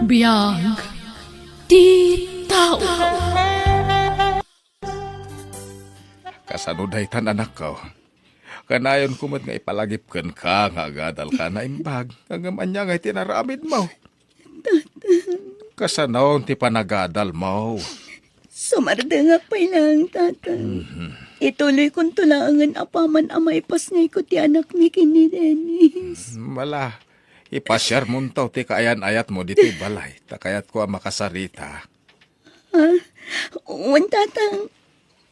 Biyag ti tao. Kasano daytan anak ko. Kanayon kumot nga ipalagip ka nga gadal ka na imbag. Hanggang anya nga itinaramid mo. Kasano ti panagadal mo. Sumarda nga pa lang, tatang. Ituloy kong tulangan apaman amay pasngay ko ti anak mi kini Dennis. Wala. Ipasyar mo taw ti kaayan-ayat mo dito balay. Takayat ko ang makasarita. Uwan, tatang.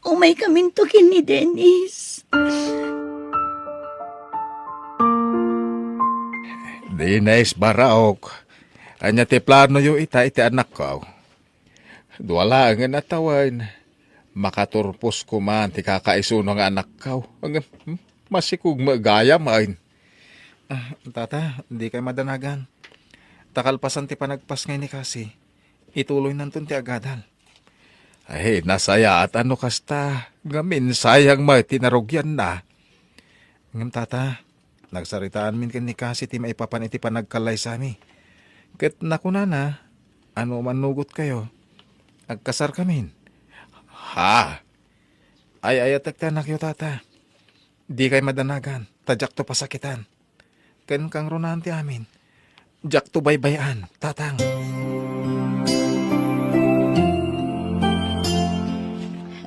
Umay kamin to kini Dennis. Dines baraok. Anya ti plano yung iti anak ko. Duwala nga natawan. Makaturpos ko man ti kakaiso ng anak ko. Masikug magaya main. Tata, hindi kayo madanagan. Takalpasan ti panagpas ngay ni kasi. Ituloy nantun ti agadal. Ay, nasaya at ano kasta. Gamin sayang may tinarugyan na. Ngam tata, nagsaritaan min kan ni kasi ti maipapan iti panagkalay sa mi. Ket nakuna na, ano manugot kayo. Agkasar kamin. Ha? Ay atak yo tata. Di kay madanagan. Tadyak to pasakitan. Ken kang runahan ti amin. Jak to baybayan, tatang.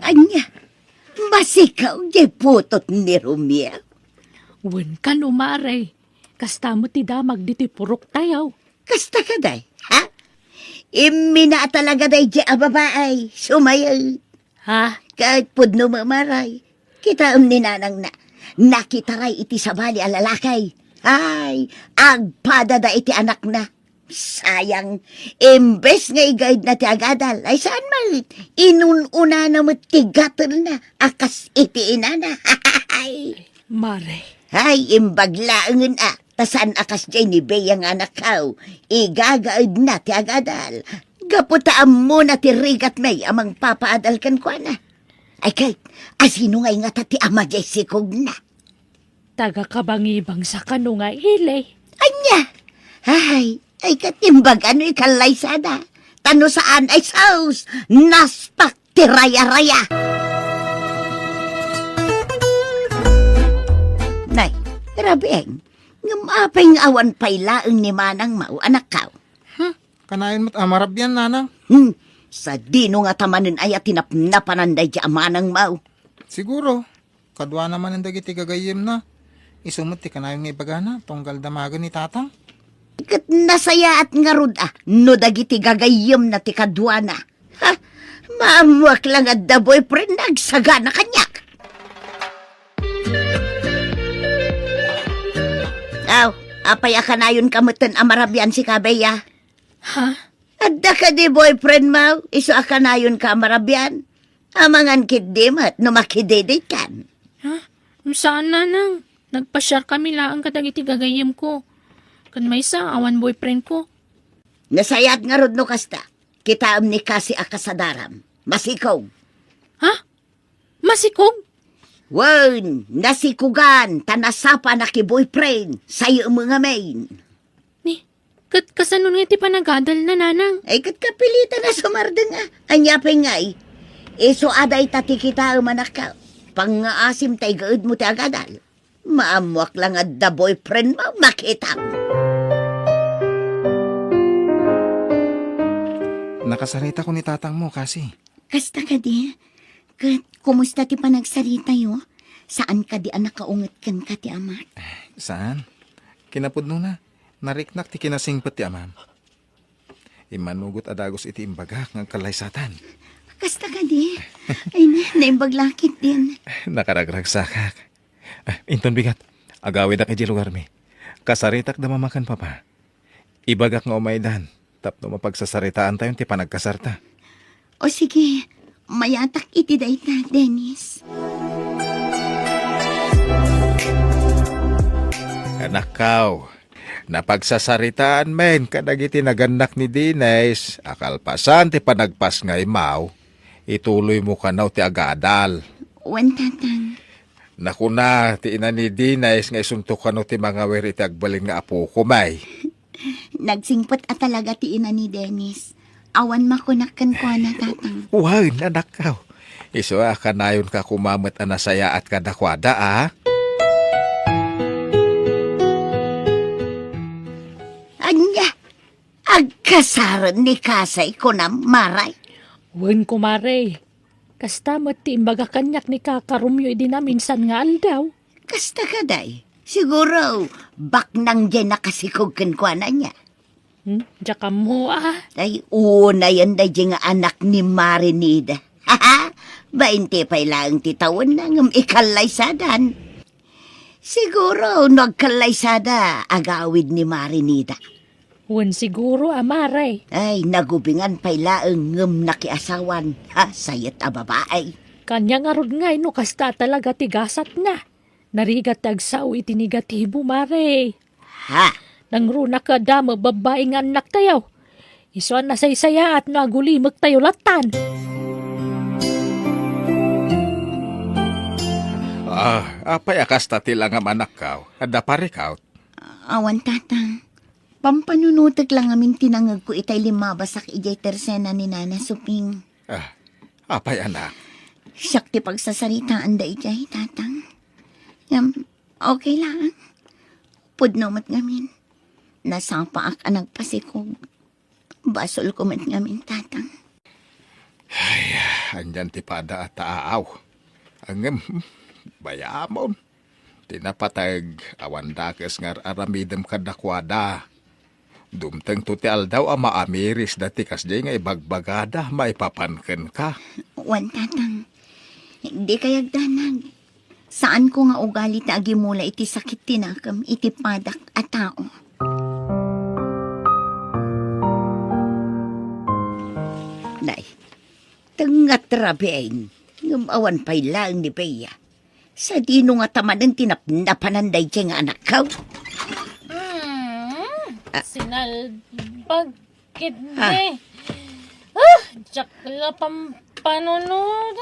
Anya, masikaw di putot ni Romeo. Wen ka lumare. Kasta mo ti damag diti purok tayaw. Kasta ka day, ha? Imina talaga day di ababaay. Sumayay. Ha? Kahit pudno mamaray. Kita ni nanang na. Nakitaray iti sabali alalakay. Ay, agpada da iti anak na. Sayang, imbes nga i-guide na ti agadal. Ay saan man, inununa na mo ti gatel na. Akas iti inana. Ay, Mare. imbaglaangan tasan akas jay ni Beyang anak kao. Igagaid na ti agadal. Gaputaan mo na ti rigat may amang papaadal kan kwa na. Ay kahit, asino ngay nga ta ti ama jay sikog na. Taga kabangibang sa kanungay hilay. Anya! Ay katimbag ano ikalay sana. Tano saan ay saus, naspak ti raya-raya. Nay, grabeng, ngamapay ng awan pailaang ni Manang Mau, anak kao. Kanayon mo't amarab yan, nanang. Sa dino nga tamanin ay tinapnapanan day di Manang Mau. Siguro. Kadwa naman ang dagiti gagayim na. Isumot ti kanayon nga ibagana, tunggal damagan ni tatang. Kat nasaya at ngarud no dagiti gagayim na ti kadwana. Maamuak lang at the boyfriend nagsaga na kanyak. Apay akanayon kamutan amarabyan si Kabeya. Ha? Adda ka di boyfriend mo, iso akanayon ka amarabyan. Amangan kiddim at numakidedit kan. Ha? Saan nanang? Nagpasyar kami laang kadagiti gagayim ko. Kan may sa awan boyfriend ko. Nasayat nga rod no kasta. Kitaam ni kasi akasadaram. Masikaw. Ha? Masikog? Wan, nasikugan, tanasapa na ki-boyfriend, sayo mga main. Ni, kasanon nga ti panagadal na nanang. Ay kat kapilitan na sumarda nga. Anyapay nga Iso aday tati kita umanak ka. Pang-aasim tay gaud mo ti agadal. Maamuak lang at the boyfriend mo, makita mo. Nakasarita ko ni tatang mo kasi. Kasta ka di? Kumusta ti panagsarita yo? Saan ka di anak kaungat kan ka ti amat? Saan? Kinapudno na. Nariknak ti kinasingpet ti amam. Imanugot adagos iti imbagak ng kalaysatan. Kasta ka di? Ay naimbaglakit din. Nakaragragsakak. Inton bigat. Agawid na kay lugar mi. Kasaritak da mamakan pa pa. Ibagak nga umaydan. Tapno mapagsasaritaan tayo ti panagkasarta. O sige, mayatak iti dayta, Dennis. Anak kaw, napagsasaritaan men kadagiti naganak ni Dines. Akalpasan ti panagpas nga imaw. Ituloy mo kanaw ti agadal. Wan tatang. Nakuna, ti ina ni Dines nga isuntok kanaw ti mga weri ti agbaling nga apo ko may. Nagsingpot at talaga ti ina ni Dennis. Awan makunakan ko na tatang. Wow, anak ka. Iso kanayon ka kumamot anasaya at kadakwada, ah. Anya, agkasaran ni Kasay ko na maray. Wen ko, Maray. Kasta ti imbaga kanyak ni kakarumyo idi na minsan nga aldaw. Kasta ka day. Siguro, bak nang dyan nakasikog kan na niya. Tsaka mo Ay, una yan day dyan nga anak ni Marinida. Haha, 20 pa lang titawan na ngam ikalaysadan. Siguro, nagkalaysada agawid ni Marinida. Wen siguro, Maray. Ay, nagubingan pa ilaang ngam nakiasawan. Ha, sayat a babae. Kanya nga rod nga no kasta talaga tigasat na. Narigat tagsaw iti negatibo, Maray. Ha, Nang runa ka dama babae nga anak tayo. Isuan na saysaya at nagulimag tayo latan. Apay akas tati lang ang anak ka. Ada pare ka. awan tatang. Pampanunutek lang amin tinangag ko itay limabasak ijay tersena ni Nana Suping. Apay anak. Siyak ti pagsasaritaan da ijay, tatang. Okay lang. Pudnomat ngamin. Nasapa ak anag pasikog. Basol ko mat ngamin, tatang. Andyan ti pada at taaw. Angem, bayamon. Tinapatag awan dakes ngar aramidem kadakwada. Dumteng tuti aldaw ama amiris dati kasjay nga ibagbagada maipapanken ka. Wan, tatang. Di kayag danag. Saan ko nga ugali agi mula iti sakit tinakam, iti padak at tao. Day, tangat rabeng, ngumawan pa'y lang ni Bea. Sa dino nga taman ang tinapnapananday dyan nga anak ka. Sinalbagkit Ha? de. Tsakla pampanunod.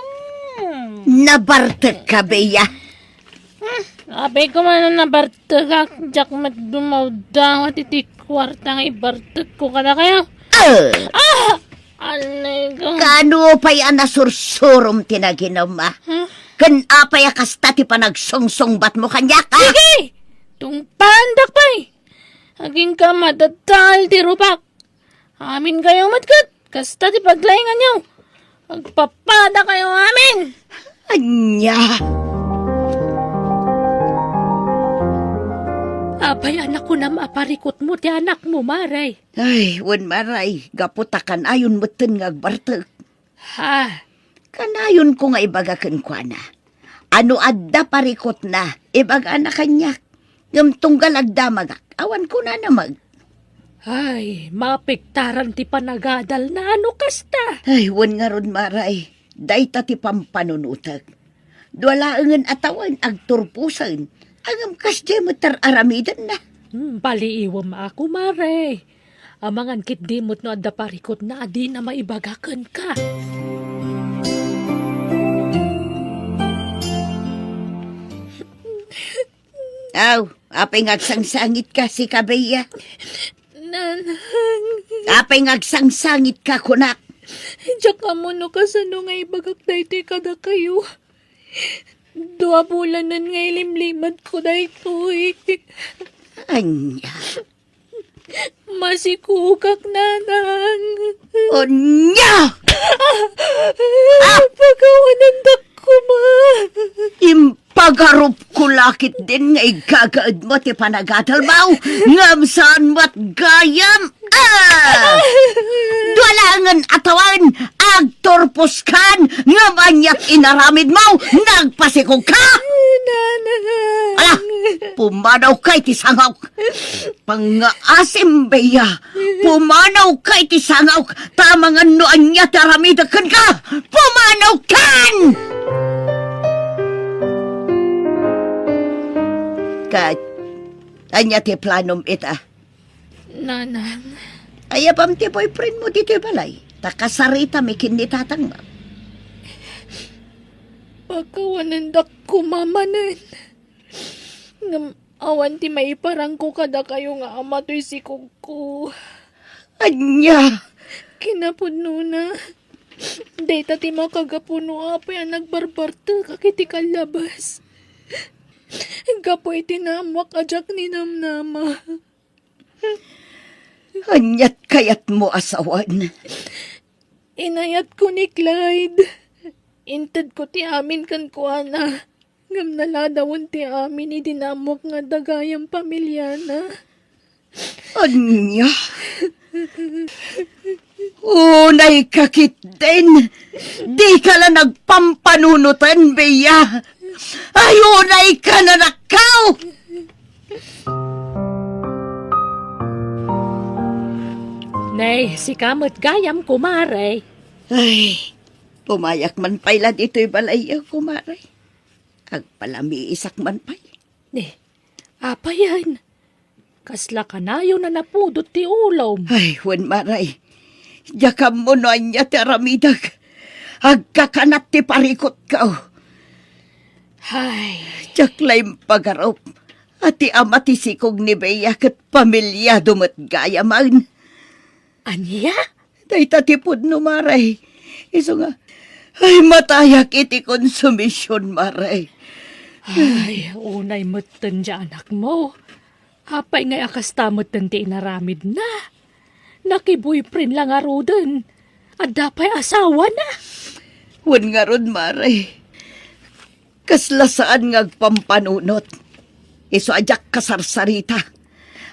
Nabartag ka, Bea. Abay ko man na bartag jak mat dumawda at iti kwarta nga ibartag ko kada kayo. Alay ko. Kano pa'y anasursurom tinaginama? Kan apay akasta ti panagsongsong bat mo kanya ka? Sige! Tung pandak pa'y. Aging ka matatal ti rupak. Amin kayo matkat. Kasta ti paglaingan nyo. Magpapada kayo amin. Anya. Abay anak ko na maaparikot mo ti anak mo, Maray. Ay, wan maray. Gaputakan ayon meten nga agbartag. Ha? Kanayon ko nga ibagakan kwa na. Ano adda parikot na. Ibaga na kanyak. Ngam tunggal agdamagak. Awan ko na namag. Ay, mapiktaran ti panagadal na ano kasta. Ay, wan nga ron maray. Dayta ti pampanunutag. Duwalaangan atawan agturpusan. Angam kasya mo aramidan na. Baliiwam ako, Maray. Amangan kit dimot no adda parikot na adi na maibagakan ka. Aw, apay ngagsangsangit ka si Kabeya. Nanang, Apay ngagsangsangit ka kunak. tsaka mo no kasano nga ibagak dayti kada kayo. Dua bulanan nga ilimlimad ko daytoy. Anya. Masikukak nanang. Onya! Pagawanan ko, ma. Impagarup ko lakit din nga igagaad mo ti panagadal mo. Ngam saan mo't gayam. Duwalangan atawan, agtorpos kan, ngam anyak inaramid mo, nagpasikog ka. Nanang. Ala, pumanaw kay ti sangaw. Pangaasim beya, pumanaw kay ti sangaw. Tamangan no anya taramidakan ka. Pumanaw kan! Kat, anya ti planom ita. Nanang. Ayabam ti boyfriend mo dito balay. Takasarita may kinitatang mo. Pagkawanan ko mamanan. Awan ti maiparang ko kada kayo nga ama to'y sikog ko. Anya, Kinapudno na. Data ti makagapuno apay ang nagbarbarta kakiti kalabas. Gapoy tinamwak ajak ni namnama. anyat kayat mo asawan. Inayat ko ni Clyde. Inted ko ti amin kan kuana. Ngam naladawon ti amin idinamok nga dagayang pamilyana. Anya, unay kakit din. Di ka na nagpampanunutan, Beya. Ay, unay ka na nakaw. Nay, si kamot gayam kumare. Ay, pumayak man pala dito'y balaya, kumare. Agpalami isak man pay. Apa yan? Kasla kanayo na napudot ti ulom. Ay, Juan Maray. Yakam mo na niya teramidag. Agkakanat ti parikot ka. Hay, Jaklay pagarop. At ti ama ti sikog ni Beya kat pamilya dumat gaya man. anya? Day tatipod no, Maray. Iso nga, ay matayak iti konsumisyon, Maray. Ay, unay mutten dya anak mo. Apay ngay akas tamutten ti inaramid na. Naki-boyfriend lang arudan. At dapay asawa na. Wan nga ron, Maray. Kasla saan ngagpampanunot. Iso ajak kasarsarita.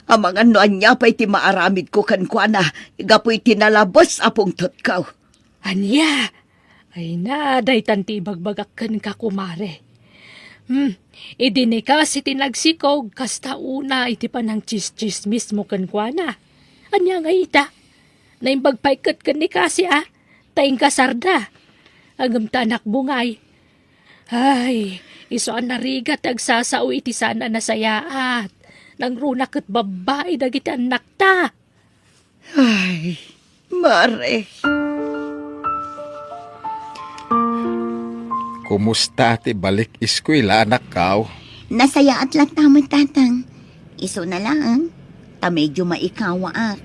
Ang mga noan niya pa'y ti maaramid ko kankwana. Gapoy tinalabos apong totkaw. Anya? Ay na, day tanti bagbagak ka kumare. Idini ka si tinagsikog, kasta una iti pa ng chis-chis mismo kankwana. Anya nga ita? Naimbagpaikat ka ni kasi taing kasarda. Agam tanak bungay. Ay, iso ang narigat agsasao iti sana nasayaat. Nang runak at babae dagiti anak ta. Ay, Mare. Kumusta ti balik eskwela anak kaw? Nasaya at lang tamang tatang. Iso na lang. Ta medyo maikawa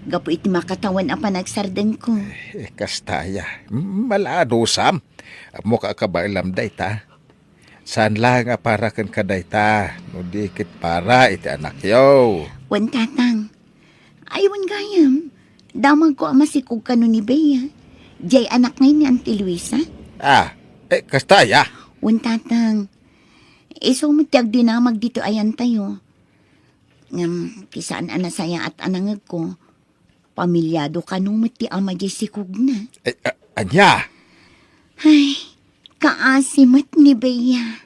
Gapo iti makatawan ang panagsardan ko. Kastaya. Malado sam. Mukha ka ba ilam dayta? Saan lang nga para kan ka dayta? No dikit para iti anak yo. Wan tatang. Aywan gayam. Damang ko ama si kano ni Bea. Jay anak ngayon ni Auntie Luisa. Kastaya. Wan tatang. Iso mo tiyag dinamag dito ayan tayo. Ngam, kisaan anasaya at anangag ko. Pamilyado ka nung ti ama jay si Kugna. Anya? Ay, kaasimat ni Bea.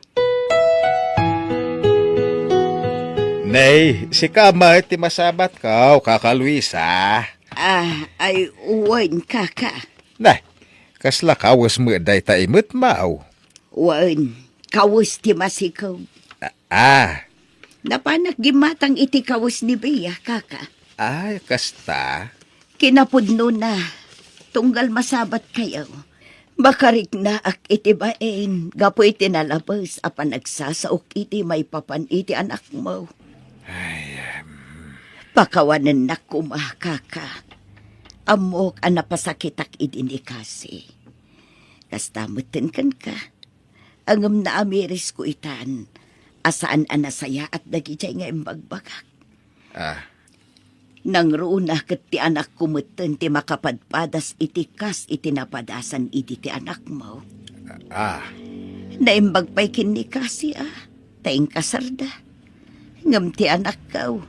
Nay, si Kama ti masabat kaw, kaka Luisa. Ay uwan kaka. Nay, kasla kawas mo dayta imut mao. Uwan, kawas ti masikaw. Napanak gimatang iti kawas ni Bea kaka. Ay, kasta. Kinapudno na, tunggal masabat kayo. Bakarik na ak iti baen, gapo iti nalabas, apan nagsasaok iti may papan iti anak mo. Pakawanan na kumakaka. Amok ang napasakitak idini kasi. Kastamutin kan ka. Angam na amiris ko itan, asaan anasaya at dagijay nga imbagbagak. Nang roon ket ti anak kumeten ti makapadpadas iti kas iti napadasan iti ti anak mo. Naimbagpay kini kasi taing kasarda. Ngam ti anak kaw.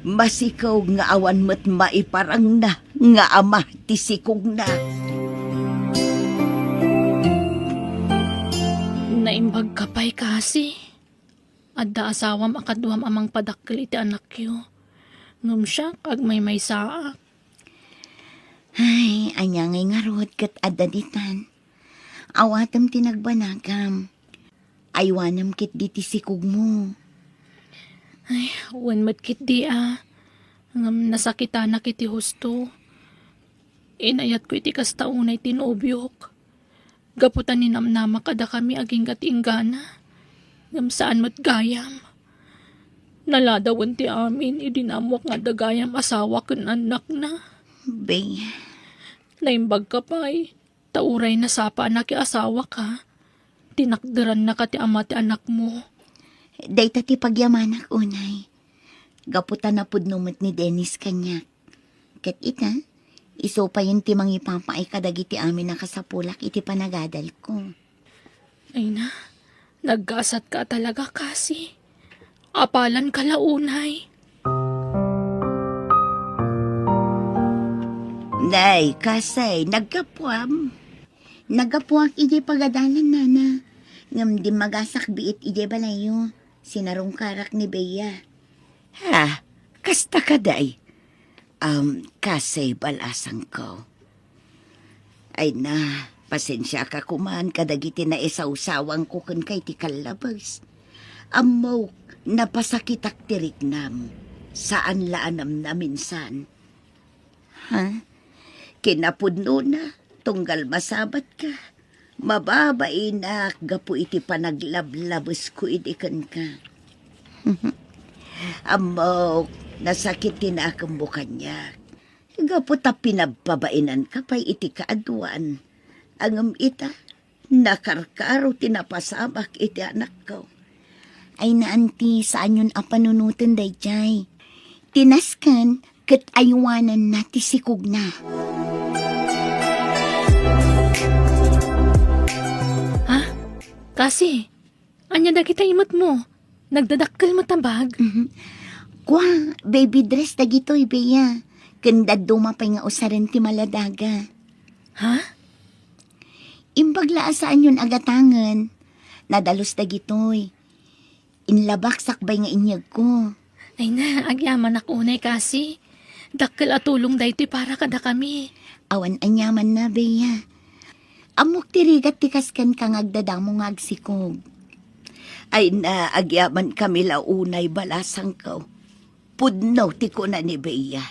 Masikaw nga awan met maiparang na nga ama ti sikog na. Naimbag kapay kasi. Adda asawam akaduam amang padakkel iti anak yo. Ngum siya kag may saa. Ay, anyangay nga rood kat adaditan. Awatam tinagbanagam. Aywanam kit diti sikog mo. Ay, wan matkit di Ngam nasakita na kiti husto. Inayat ko iti kastaunay tinobyok. Gaputan ni namnama kada kami aging gatinggana. Ngam saan mat gayam. Naladawan ti amin, idinamok nga dagayam asawa ken anak na. Be, Naimbag ka pa'y, tauray na sapa anak asawa ka. Tinakderan na ka ti ama ti anak mo. day ti pagyamanak unay. Gaputan na pudnumot ni Dennis kanya. Kat ita, iso pa yun ti mangipapaay kadagiti amin na kasapulak iti panagadal ko. Ay na, naggasat ka talaga kasi. Apalan ka launay. Nay, kasay, nagkapuam. Nagapuak iti pagadalan nana. Ngam di magasak biit iti balayo. Sinarong karak ni Bea. Ha, kasta ka day. Kasay balasang ko. Ay na, pasensya ka kuman kadagiti na isaw-sawang ko kun kay ti kalabas. Amaw, napasakitak tiriknam. Saan laanam na minsan. Ha? Kinapudno na, tunggal masabat ka. Mababay na, gapu iti panaglablabos ko idikan ka. Amaw, nasakitin na akong buka niya. Gapu ta pinababainan ka pa'y iti kaaduan. Angam ita, nakarkaro tinapasabak iti anak ko. Ay na anti, saan yun apanunutin day jay? Tinaskan, kat aywanan na tisikog na. Ha? Kasi, anya na kita imot mo. Nagdadakkel mo tabag. Kwa, baby dress dagitoy, Bea. Kanda dumapay nga usaran ti maladaga. Ha? Imbagla saan yun agatangan. Nadalos dagitoy. Inlabak sakbay nga inyag ko. Ay na, agyaman ako unay kasi. Dakkel at tulong daytoy para kada kami. Awan anyaman na, Bea. Amok tirigat tikaskan kang agdadamo nga agsikog. Ay na, agyaman kami launay balasang ko. Pudno ti ko na ni Bea.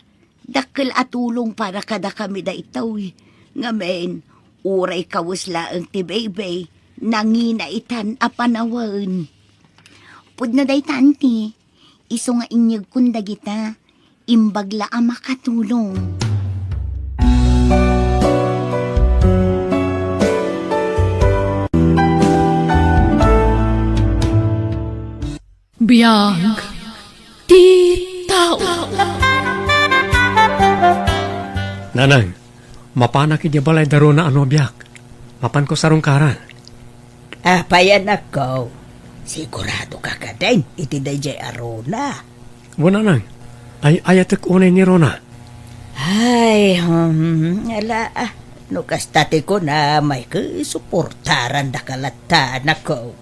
Dakkel at tulong para kada kami da itaw. Ngamen, uray kawusla ang ti Bebe. Nanginaitan apanawan. Pudno day tanti. Iso nga inyag kunda kita. Imbagla ang makatulong. Biyag. Ti tao. Nanay, mapanak iti balay daro na ano biyak. Mapan ko sarong karan. Payan ako. Sigurado ka ka din, iti DJ Arona. Wala nang. Ay ayatek unay ni Rona. Ay, ala, no kastati ko na may kisuportaran da kalatan ako.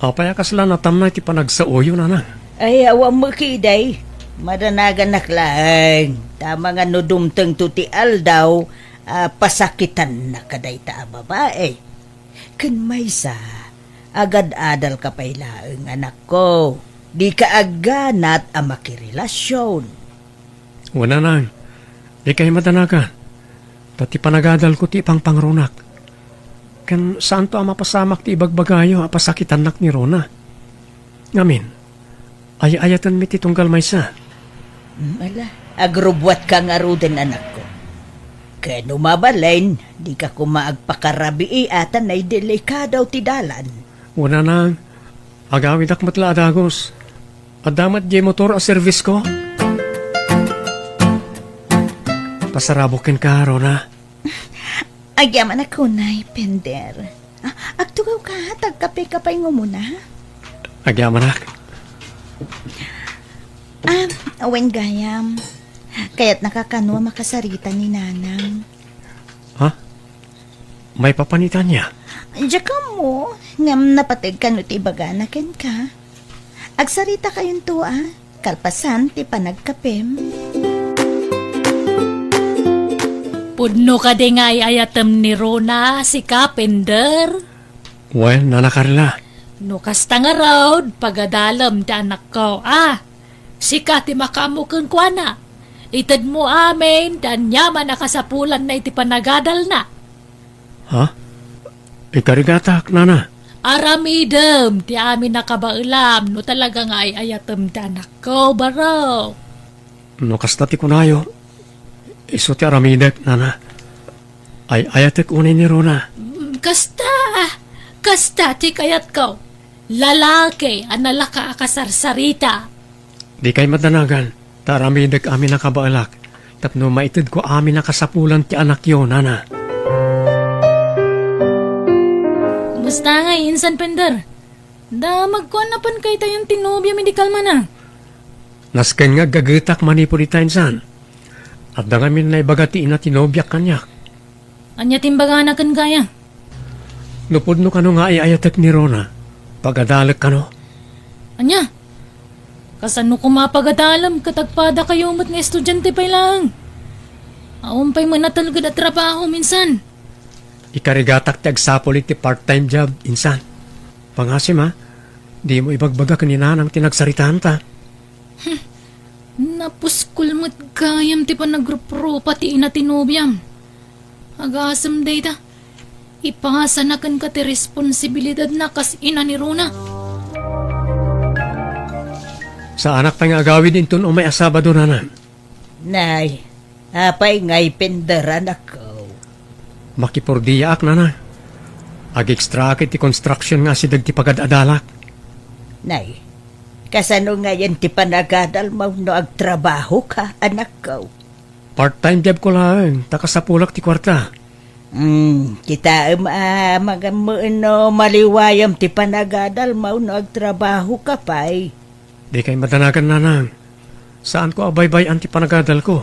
Apaya kasla natam na iti panagsauyo nanay. Ay, awang makiday. Madanagan naklaan. Tama nga no dumteng tuti aldaw, pasakitan na kaday ta babae. Kan may sa, agad-adal ka pailaang anak ko. Di ka aganat ang makirelasyon. Wala nang. Di kayo madanagan. Tati panagadal ko ti pang pangrunak. Kan saan to ang mapasamak ti ibagbagayo apasakitan nak ni Rona. Ngamin, ay-ayatan mi ti tunggal may sa. Ala, agrubwat ka nga ruden anak ko. Kaya numabalain, di ka kumaagpakarabi atan ay delikadaw ti dalan. Wala nang. Agawid ak matla adagos. Adamat di motor a service ko. Pasarabokin ka, Rona. Agyaman ako na'y pender. Agtugaw ka, tagkape-kapay mo muna. Agyaman ak. Awen gayam. Kaya't nakakanwa makasarita ni nanang. Ha? May papanitan niya. Diyan ka mo, ngam napatig ka no ti baganakin ka. Agsarita kayon to kalpasan ti panagkapem. Pudno ka di nga ayatem ni Rona, si Kapender. Well, nanakarila. No kasta nga raw, pagadalam ti anak ko, sika ti makamukang kwa na. Itad mo amin, dan yaman nakasapulan na iti panagadal na. Ha? Ikarigata ak, nana. Aramidem, ti amin nakabailam, no talaga nga ay ayatem ti anak ko, baro. No kasta ti kunayo. Iso ti aramidek, nana. Ay ayatek unay ni Rona. Kasta ti kayat ko. Lalaki, analaka akasarsarita. Di kay matanagan. Ta aramidek amin nakabaalak. Tapno maitid ko amin nakasapulan ti anak yo, nana. Basta nga, insan pender. Da magkuanapan kay tayong tinobya medikal man ah. Nasken nga gagetak manipo di tainsan. At da ngamin na ibagatiin na tinobyak kanyak. Anya timbaga na kan kaya. Nupod no kano nga ayatek ni Rona. Pagadalek kano. Anya, kasano kumapagadalam katagpada kayo mo't nga estudyante pa lang. Aumpay man na talaga na trabaho minsan. Ikarigatak ti agsapolit ti part-time job, insan. Pangasim ha, di mo ibagbaga kanina nang tinagsaritaan ta. Napuskul mo't gayam ti panagrupro pati ina tinobyam. Agasam data. Ipangasa na kan ka ti responsibilidad na kas ina ni Rona. Sa anak pa nga agawid inton o may asaba doon, nana. Nay, apay ngay penderan ako. Makipurdiyaak, nana. Ag-extra ti construction nga si dagti pagadadalak. Nay, kasano nga yan ti panagadal mo no agtrabaho ka, anak ko? Part-time job ko lang, takasapulak ti kwarta. Kita mga no maliwayam ti panagadal mo no agtrabaho ka pay. Di kay madanagan, nana. Saan ko abaybay ang ti panagadal ko?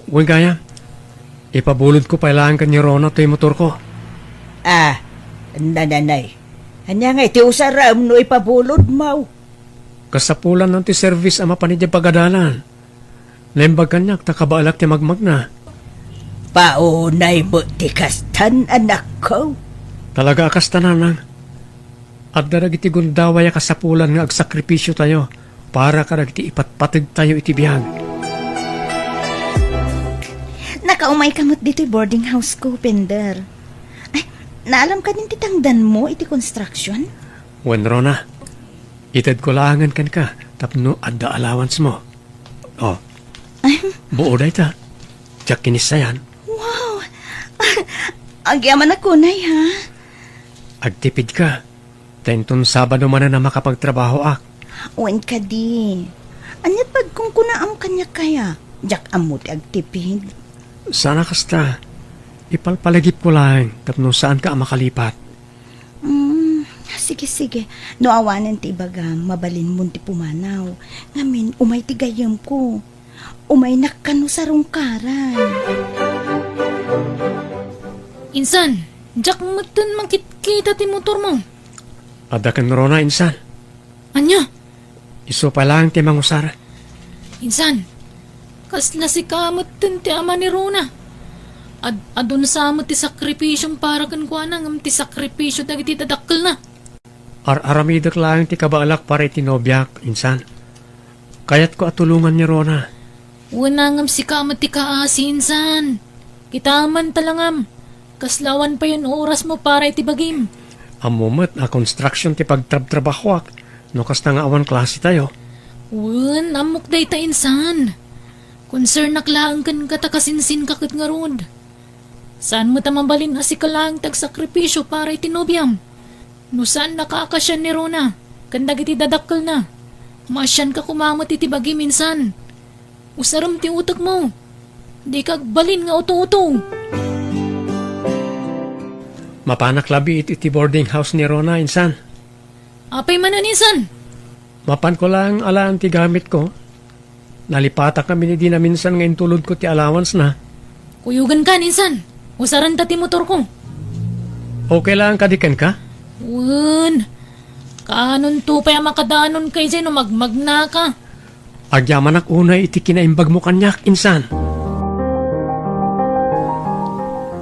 Uy, gaya. Ipabulod ko pailangan ka ni Rona to yung motor ko. Nananay. Anya nga iti usaram no ipabulod mo. Kasapulan ng ti service ama panidya pagadalan. Lembag kanyak, takabaalak ti magmag na. Paunay mo ti kastan, anak ko. Talaga akas tananang. At darag iti gundaway kasapulan nga agsakripisyo tayo para karag iti ipatpatid tayo iti biyag. Nakaumay kamot dito'y boarding house ko, Pender. Ay, naalam ka din titangdan mo iti construction? Wen Rona, itad ko laangan kan ka, tapno adda allowance mo. Oh, buo day ta. Tiyak kinisayan. Wow! Agyaman ako, Nay, ha? Agtipid ka. Tenton Sabado man na makapagtrabaho ak. Uwan ka di. Anyat pag kung kunaam kanya kaya, jak amot agtipid. Sana kasta. Ipalpalagip ko lang, tapno saan ka makalipat. Sige. No awanan ti ibaga, mabalin mo ti pumanaw. Ngamin, umay ti gayam ko. Umay nakano sa rungkaran. Insan, jak matun mangkit-kita ti motor mo. Adakan Rona, insan. Anya, Iso pa lang ti mangusara. insan, kasla si kamot ti ama ni Rona. Adun sa mo ti sakripisyong para kan kuha na ngam ti sakripisyo dagiti dadakkel na. Aramidak lang ti kabaalak para itinobyak, insan. Kayat ko atulungan ni Rona. Wala ngam si kamot ti kaasi, insan. Kitaman talangam. Kaslawan pa yun oras mo para itibagim. Amumat na construction ti pagtrab-trabahwak. No kasta nga awan klase tayo. Wan, amok day ta insan. Concern naklaan kan katakasinsin kakit nga rod. Saan mo tamabalin asi ka lang tagsakripisyo para itinobyam? No saan nakakasyan ni Rona? Kandag iti dadakkel na. Masyan ka kumamot iti bagi minsan. Usaram ti utak mo. Di kag balin nga uto-uto. Mapanak labi iti boarding house ni Rona, insan. Apay manan insan. Mapan ko lang alaan ti gamit ko. Nalipatak kami ni Dina minsan ngayon tulod ko ti allowance na. Kuyugan ka insan. Usaran ta ti motor ko. Okay lang kadikan ka? Wan. Kanon to pa yung makadaanon kay Jen o magmagna ka. Agyaman ak unay iti kinaimbag mo kanyak, insan.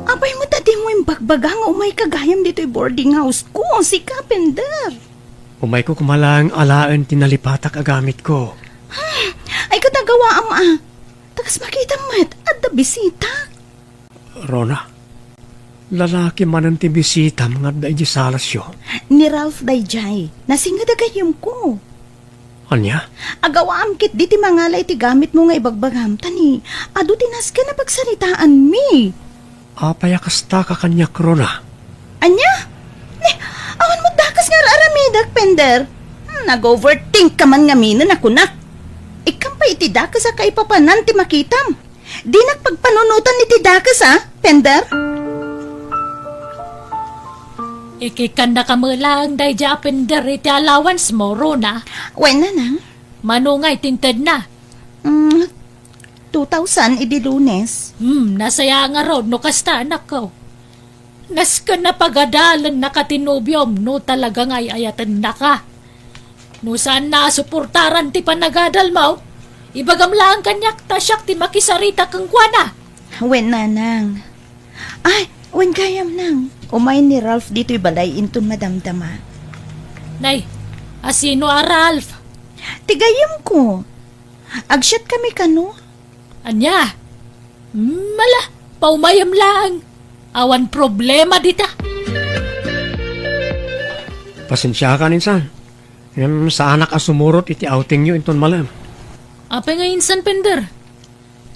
Abay mo tadi mo yung bagbaga nga umay kagayam dito'y boarding house ko, si Kapender. Umay ko kumalang alaan tinalipatak agamit ko. Ay katagawa ama. Tagas makita mat at da bisita. Rona, lalaki man ang tibisita mga da salas yo. Ni Ralph dayjay, nasingadagayom ko. Anya? Agawaam kit di ti mangalay ti gamit mo nga ibagbagam tani. Adu tinas ka na pagsaritaan mi. Apaya kasta ka kanya krona. Anya? Awan mo dakas nga aramidak, Pender. Nag-overthink ka man nga minan ako na. Ikam pa iti dakas ka ipapanan ti makitam. Di nagpagpanunutan ni ti dakas Pender? Ikikanda ka mo lang, day Pender, iti allowance mo, Rona. Wen na nang? Manungay, tinted na. 2,000 idi Lunes. Nasaya nga raw, no kasta, anak ko. Nas ka na pagadalan na katinubyom, no talaga nga'y ayatan na ka. No saan na suportaran ti panagadal mo, ibagam lang kanyak tasyak ti makisarita kang kwana. Wen na nang? Ay, wen kayam nang. Umay ni Ralph dito'y balay inton madamdama. Nay, asino Ralph? Tigayam ko. Agsyat kami kano. Anya? Mala, paumayam lang. Awan problema dita. Pasensya ka ninsan. Yan sa anak asumurot iti outing nyo inton malam. Apay nga insan, Pender.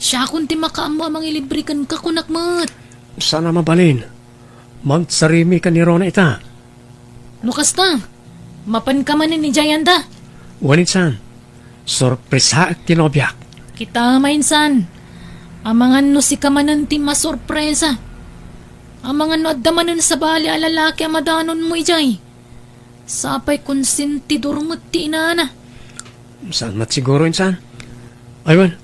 Siya kung ti makaamo amang ilibrikan ka kunak mat. Sana mabalin. Magsarimi ka ni Rona ita. Lukas na. Mapan ka man ni Jayanda. Wanitsan. Sorpresa at tinobyak. Kita mainsan. Amangan no si kamanan ti masorpresa. Amangan no adamanan sa bali alalaki amadanon mo ijay. Sapay konsentidor mo ti inana. Saan mat siguro insan? Aywan,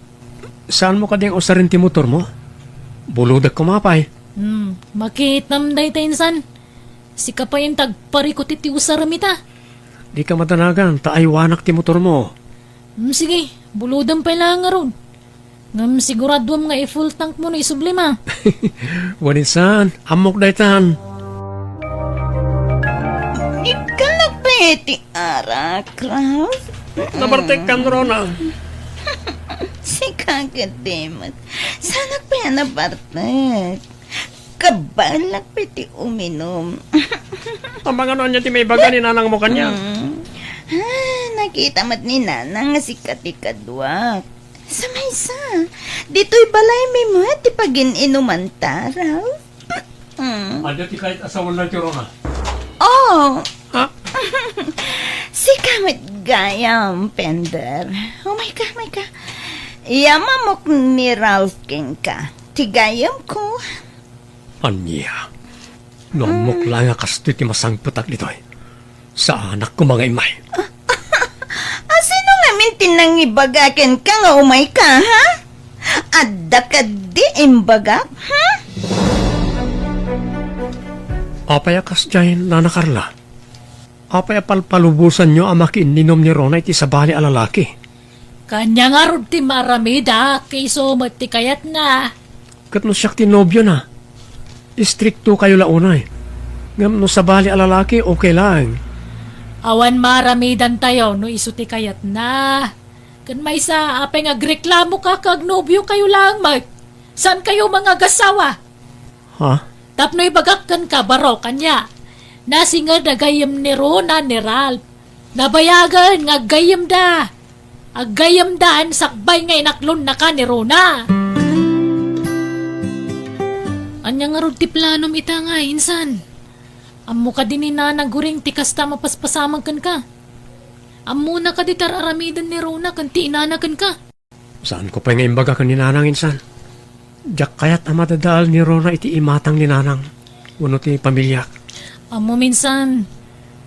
saan mo ka ding usarin ti motor mo? Buludag kumapay. Makitam day ta insan. Si kapay yung tagparikot iti usaramita. Di ka matanagan, taaywanak ti motor mo. Sige, buludan pa lang nga ron. Ngam siguraduam nga i-full tank mo na isublima. Wanitsan, amok daytan. Ikalapeti arak, Ralph. Nabartek kan Rona. Si kagademat. Sana pa yan nabartek. Kabalak piti uminom. Ang mga noon niya ti may baga ni nanang mo kanya. Nakita mat ni Nanang nga si Katikadwak. Sa maysa, dito'y balay may mga ti pagin-inuman ta, Ralph. Ada ti kahit asawan lang ti Rona. Oh, Ha? si kamit gayam, Pender. Oh my God. Yamamok ni Ralph king ka. Tigayam ko. Anya. Noamok lang nga kasto ti masangputak dito eh. Sa anak ko mga imay. Sino nga mintin nang ibagakin ka nga umay ka, ha? Adda ka di imbagak, ha? Apaya kasjayin na nakarla. Apaya palpalubusan nyo ang makiininom ni Rona iti sabali alalaki. Kanya nga ron ti maramida, kayso mati kayat na. Kat no siyak ti nobyo na. Istrikto kayo launay. Ngam no sabali alalaki, okay lang. Awan maramidan tayo, no isuti kayat na. Kan may sa apay nga greklamo ka kag nobyo kayo lang, mag. Saan kayo mga gasawa? Ha? Tapnoy bagakkan ka baro kanya. Nasinga na gayam ni Rona ni Ralph. Nabayagan nga gayam da. Agayam daan sakbay nga inaklon na ka ni Rona. Anya nga ron ti planom ita nga insan. Ammo ka din na naguring ti kasta mapaspasamag kan ka. Ammo na ka di tararamidan ni Rona kan ti inanagan ka. Saan ko pa nga imbaga ka ni Nanang insan? Diyak kayat amadadaal ni Rona iti imatang ni Nanang. Uno ti pamilya. Ammo minsan,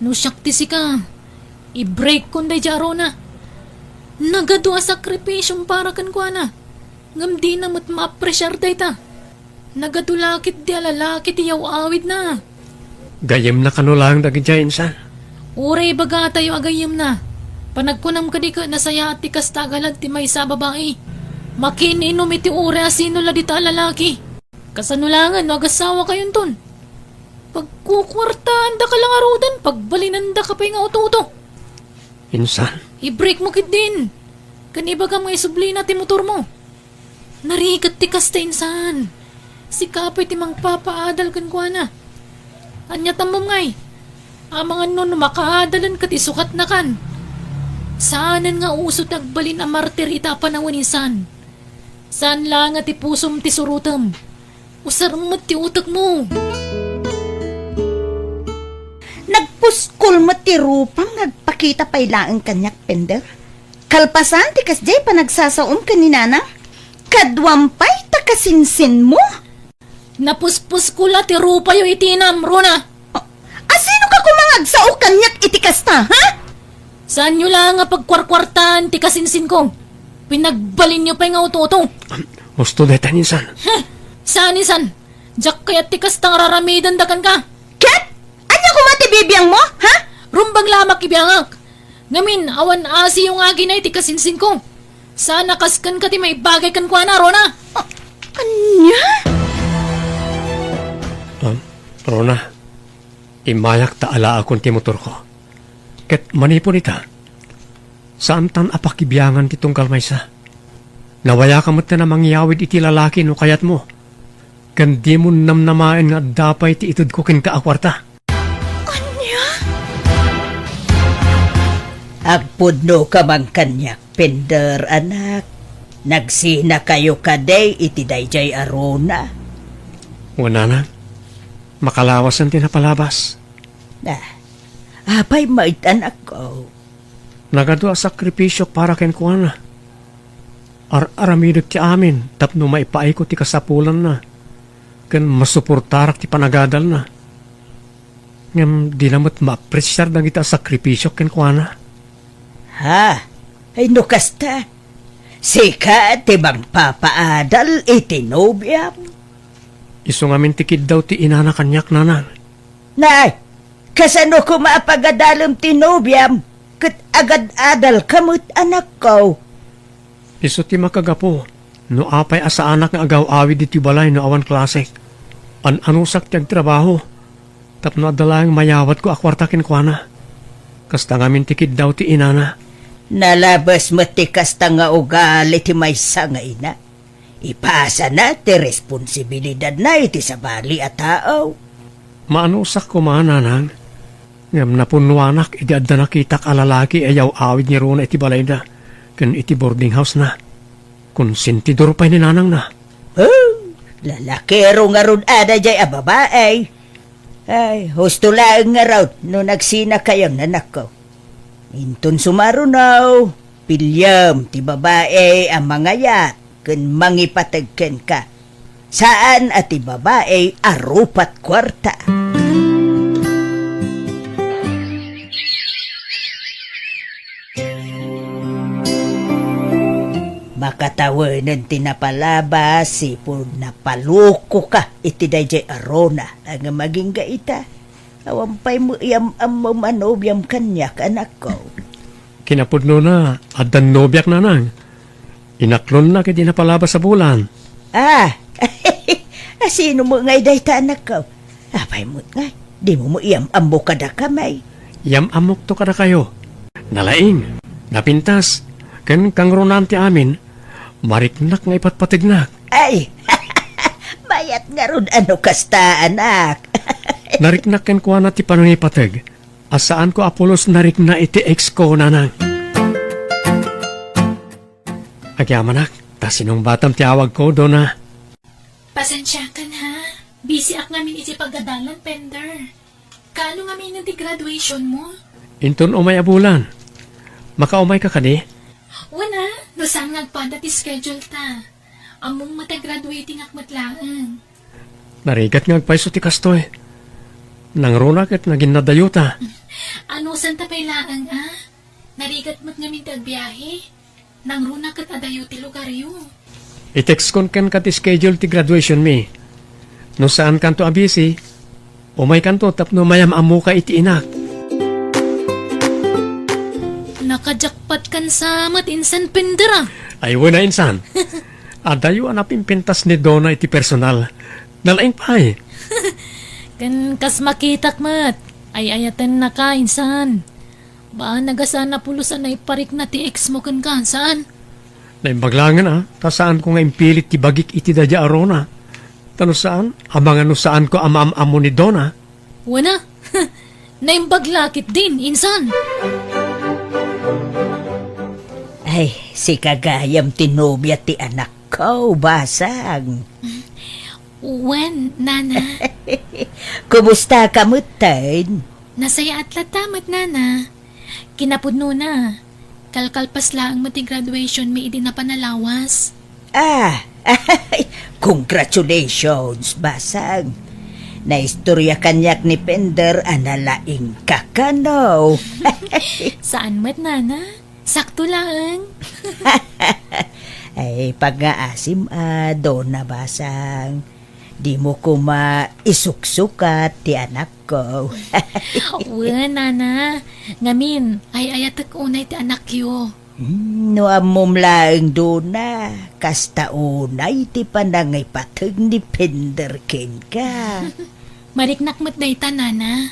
no syakti si ka. I-break kun day ja Rona. Nagado a sakripisyong para kan kwa na. Ngam di na mat ma-appresyar day ta. Nagadulakit di alalakit iyaw awid na. Gayem na kanulang dagidya insan. Uray baga tayo agayim na. Panagkunam ka di ka nasaya at tikas tagalag ti may sa babae. Makininom iti ure asino la dita lalaki. Kasanulangan no agasawa kayon ton. Pagkukwartaan da ka lang arudan, pagbalinan da ka pa nga uto-uto. Insan, I-break mo kit din. Kaniba ka mga isublina ti motor mo. Narikat ti kasta insan. Si kapay ti mang papaadal kan kwa na. Anya tamom ngay. Amang ano no makaadalan kat isukat na kan. Saanan nga uso tagbalin a martir ita panawanisan. Saan lang at ipusom ti surutam. Usarmat ti utak mo. Nagpuskol mo ti rupang nagpakita pa ilaan kanyak pender. Kalpasan ti kasjay pa nagsasaom kaninana. Kadwampay ta kasinsin mo. Napuspus ko la ti rupa yo itinam, Rona. Asino ka kumangag sa kanyak iti kasta, ha? Saan nyo lang nga pagkwarkwartan ti kasinsin ko? Pinagbalin nyo pa yung ututong. Gusto dahil taninsan. Saan isan? Diyak kayat ti kastang raramidan dakan ka. Ket? Anya kumati bibiyang mo, ha? Rumbang lamak ibiyangak. Ngamin, awan asi yung agi na iti kasinsin ko. Sana kaskan ka ti may bagay kan kwa na, Rona. Anya? Rona, imayak ta ala akong ti motor ko. Ket manipon ita. Saan tan apakibiyangan ti tungkal maysa? Nawaya ka mo't na mangyawid iti lalaki no kayat mo. Kan di mo namnamain nga dapay ti itud ko kin kaakwarta. Agpudno ka mang kanyak, pender anak. Nagsina kayo kaday iti dayjay arona. Wala na. Makalawas ang tinapalabas. Apay mait anak ko. Nagadwa sakripisyo para ken kuana. Aramidot ti amin, tapno maipaikot ti kasapulan na. Ken masuportarak ti panagadal na. Ngam di namot maapresyar na kita sakripisyo ken kuana. Ha? Ay no kasta. Sika ti bang papaadal iti nobyam. Iso ngamin tikid daw ti inana kanyak nanan. Nay, kasano ko maapagadalam ti nobyam? Kat agad-adal kamot anak ko. Iso ti makagapo. No apay asa anak nga agaw-awid iti balay no awan klasik. Anusak ti agtrabaho. Tapno adalang mayawat ko akwarta ken kuana. Kasta ngamin tikid daw ti inana. Nalabas mo ti kasta nga ugali ti maysa nga ina. Ipasa na ti responsibilidad na iti sabali at tao. Maanusak ko mananang. Ngam napunwanak iti adda nakitak alalaki ayaw awid ni Rona iti balay na. Ken iti boarding house na. Kun sintidor pa'y ninanang na. Oh, lalakero nga ron ada jay a babae. Ay, husto lang nga raw no nagsina kayang nanak ko. Inton sumarunaw, pilyam ti babae ang mga yat, kun mangipatagken ka. Saan at ti babae arupat kwarta. Makatawanan tinapalabas, sipon napaluko ka iti dayjay arona ang maging gaita. Awampay mo iyam ang manobyam kanyak anak ko. Kinapudno na addan nobyak nanang. Inaklon na kiti napalabas sa bulan. Sino mo ngay dayta anak ko? Apay mo ngay, di mo iyam ambo kada kamay. Yam amok to kada kayo. Nalaing, napintas, ken kang ronante amin, mariknak nga ipatpatignak. Ay, bayat nga ron ano kasta anak. Nariknak ken kuha na ti panangipatag. Asaan ko Apolos narikna iti ex ko nanang. Agyamanak, ta sinong batam ti awag ko do na. Pasensya ka na. Busy ak namin iti pagadalan, Pender. Kano nga min ti graduation mo? Inton umay abulan. Makaumay ka kani? Wala, no saan ngagpada ti schedule ta. Among mata-graduating ak matlaan. Narigat ngagpaiso ti kastoy. Nang runak at naging nadayuta. Ano san tapailaan Narigat mo't ngamin tagbiyahe. Nang runak at adayo ti lugar yu. I-text kon ken kat schedule ti graduation mi. No saan kanto abisi, umay kanto tapno mayam amu ka iti inak. Nakajakpat kan sa matinsan, Pender. Ay wala insan. Adayo anapin pintas ni Donna iti personal. Nalaing pa eh. Kan kas makitak mat. Ay ayatan na ka, insan. Ba nagasana pulusan na iparik na ti ex mo kan saan? Naimbaglangan tasaan ko nga impilit ti bagik iti dadya arona. Tano saan? Amang ano saan ko amam-amo ni Donna? Wana, naimbaglakit din, insan. Ay, si kagayam tinobya ti anak ko, basang. Wen, nana. Kumusta ka mo, Tan? Nasaya at latamat, nana. Kinapudno na. Kalkalpas lang mati graduation may idi na panalawas. Ah, ay, congratulations, basang. Naistorya kanyak ni Pender analaing kakano. Saan mat, nana? Sakto lang. Ay, pag-aasim Donna, basang. Di mo ko maisuksukat ti anak ko. Wen, nana. Ngamin, ay ayatak unay ti anak yo. No amom laeng Donna, kasta unay ti panangay patag ni Pender ken ka. Mariknak mat dayta, nana.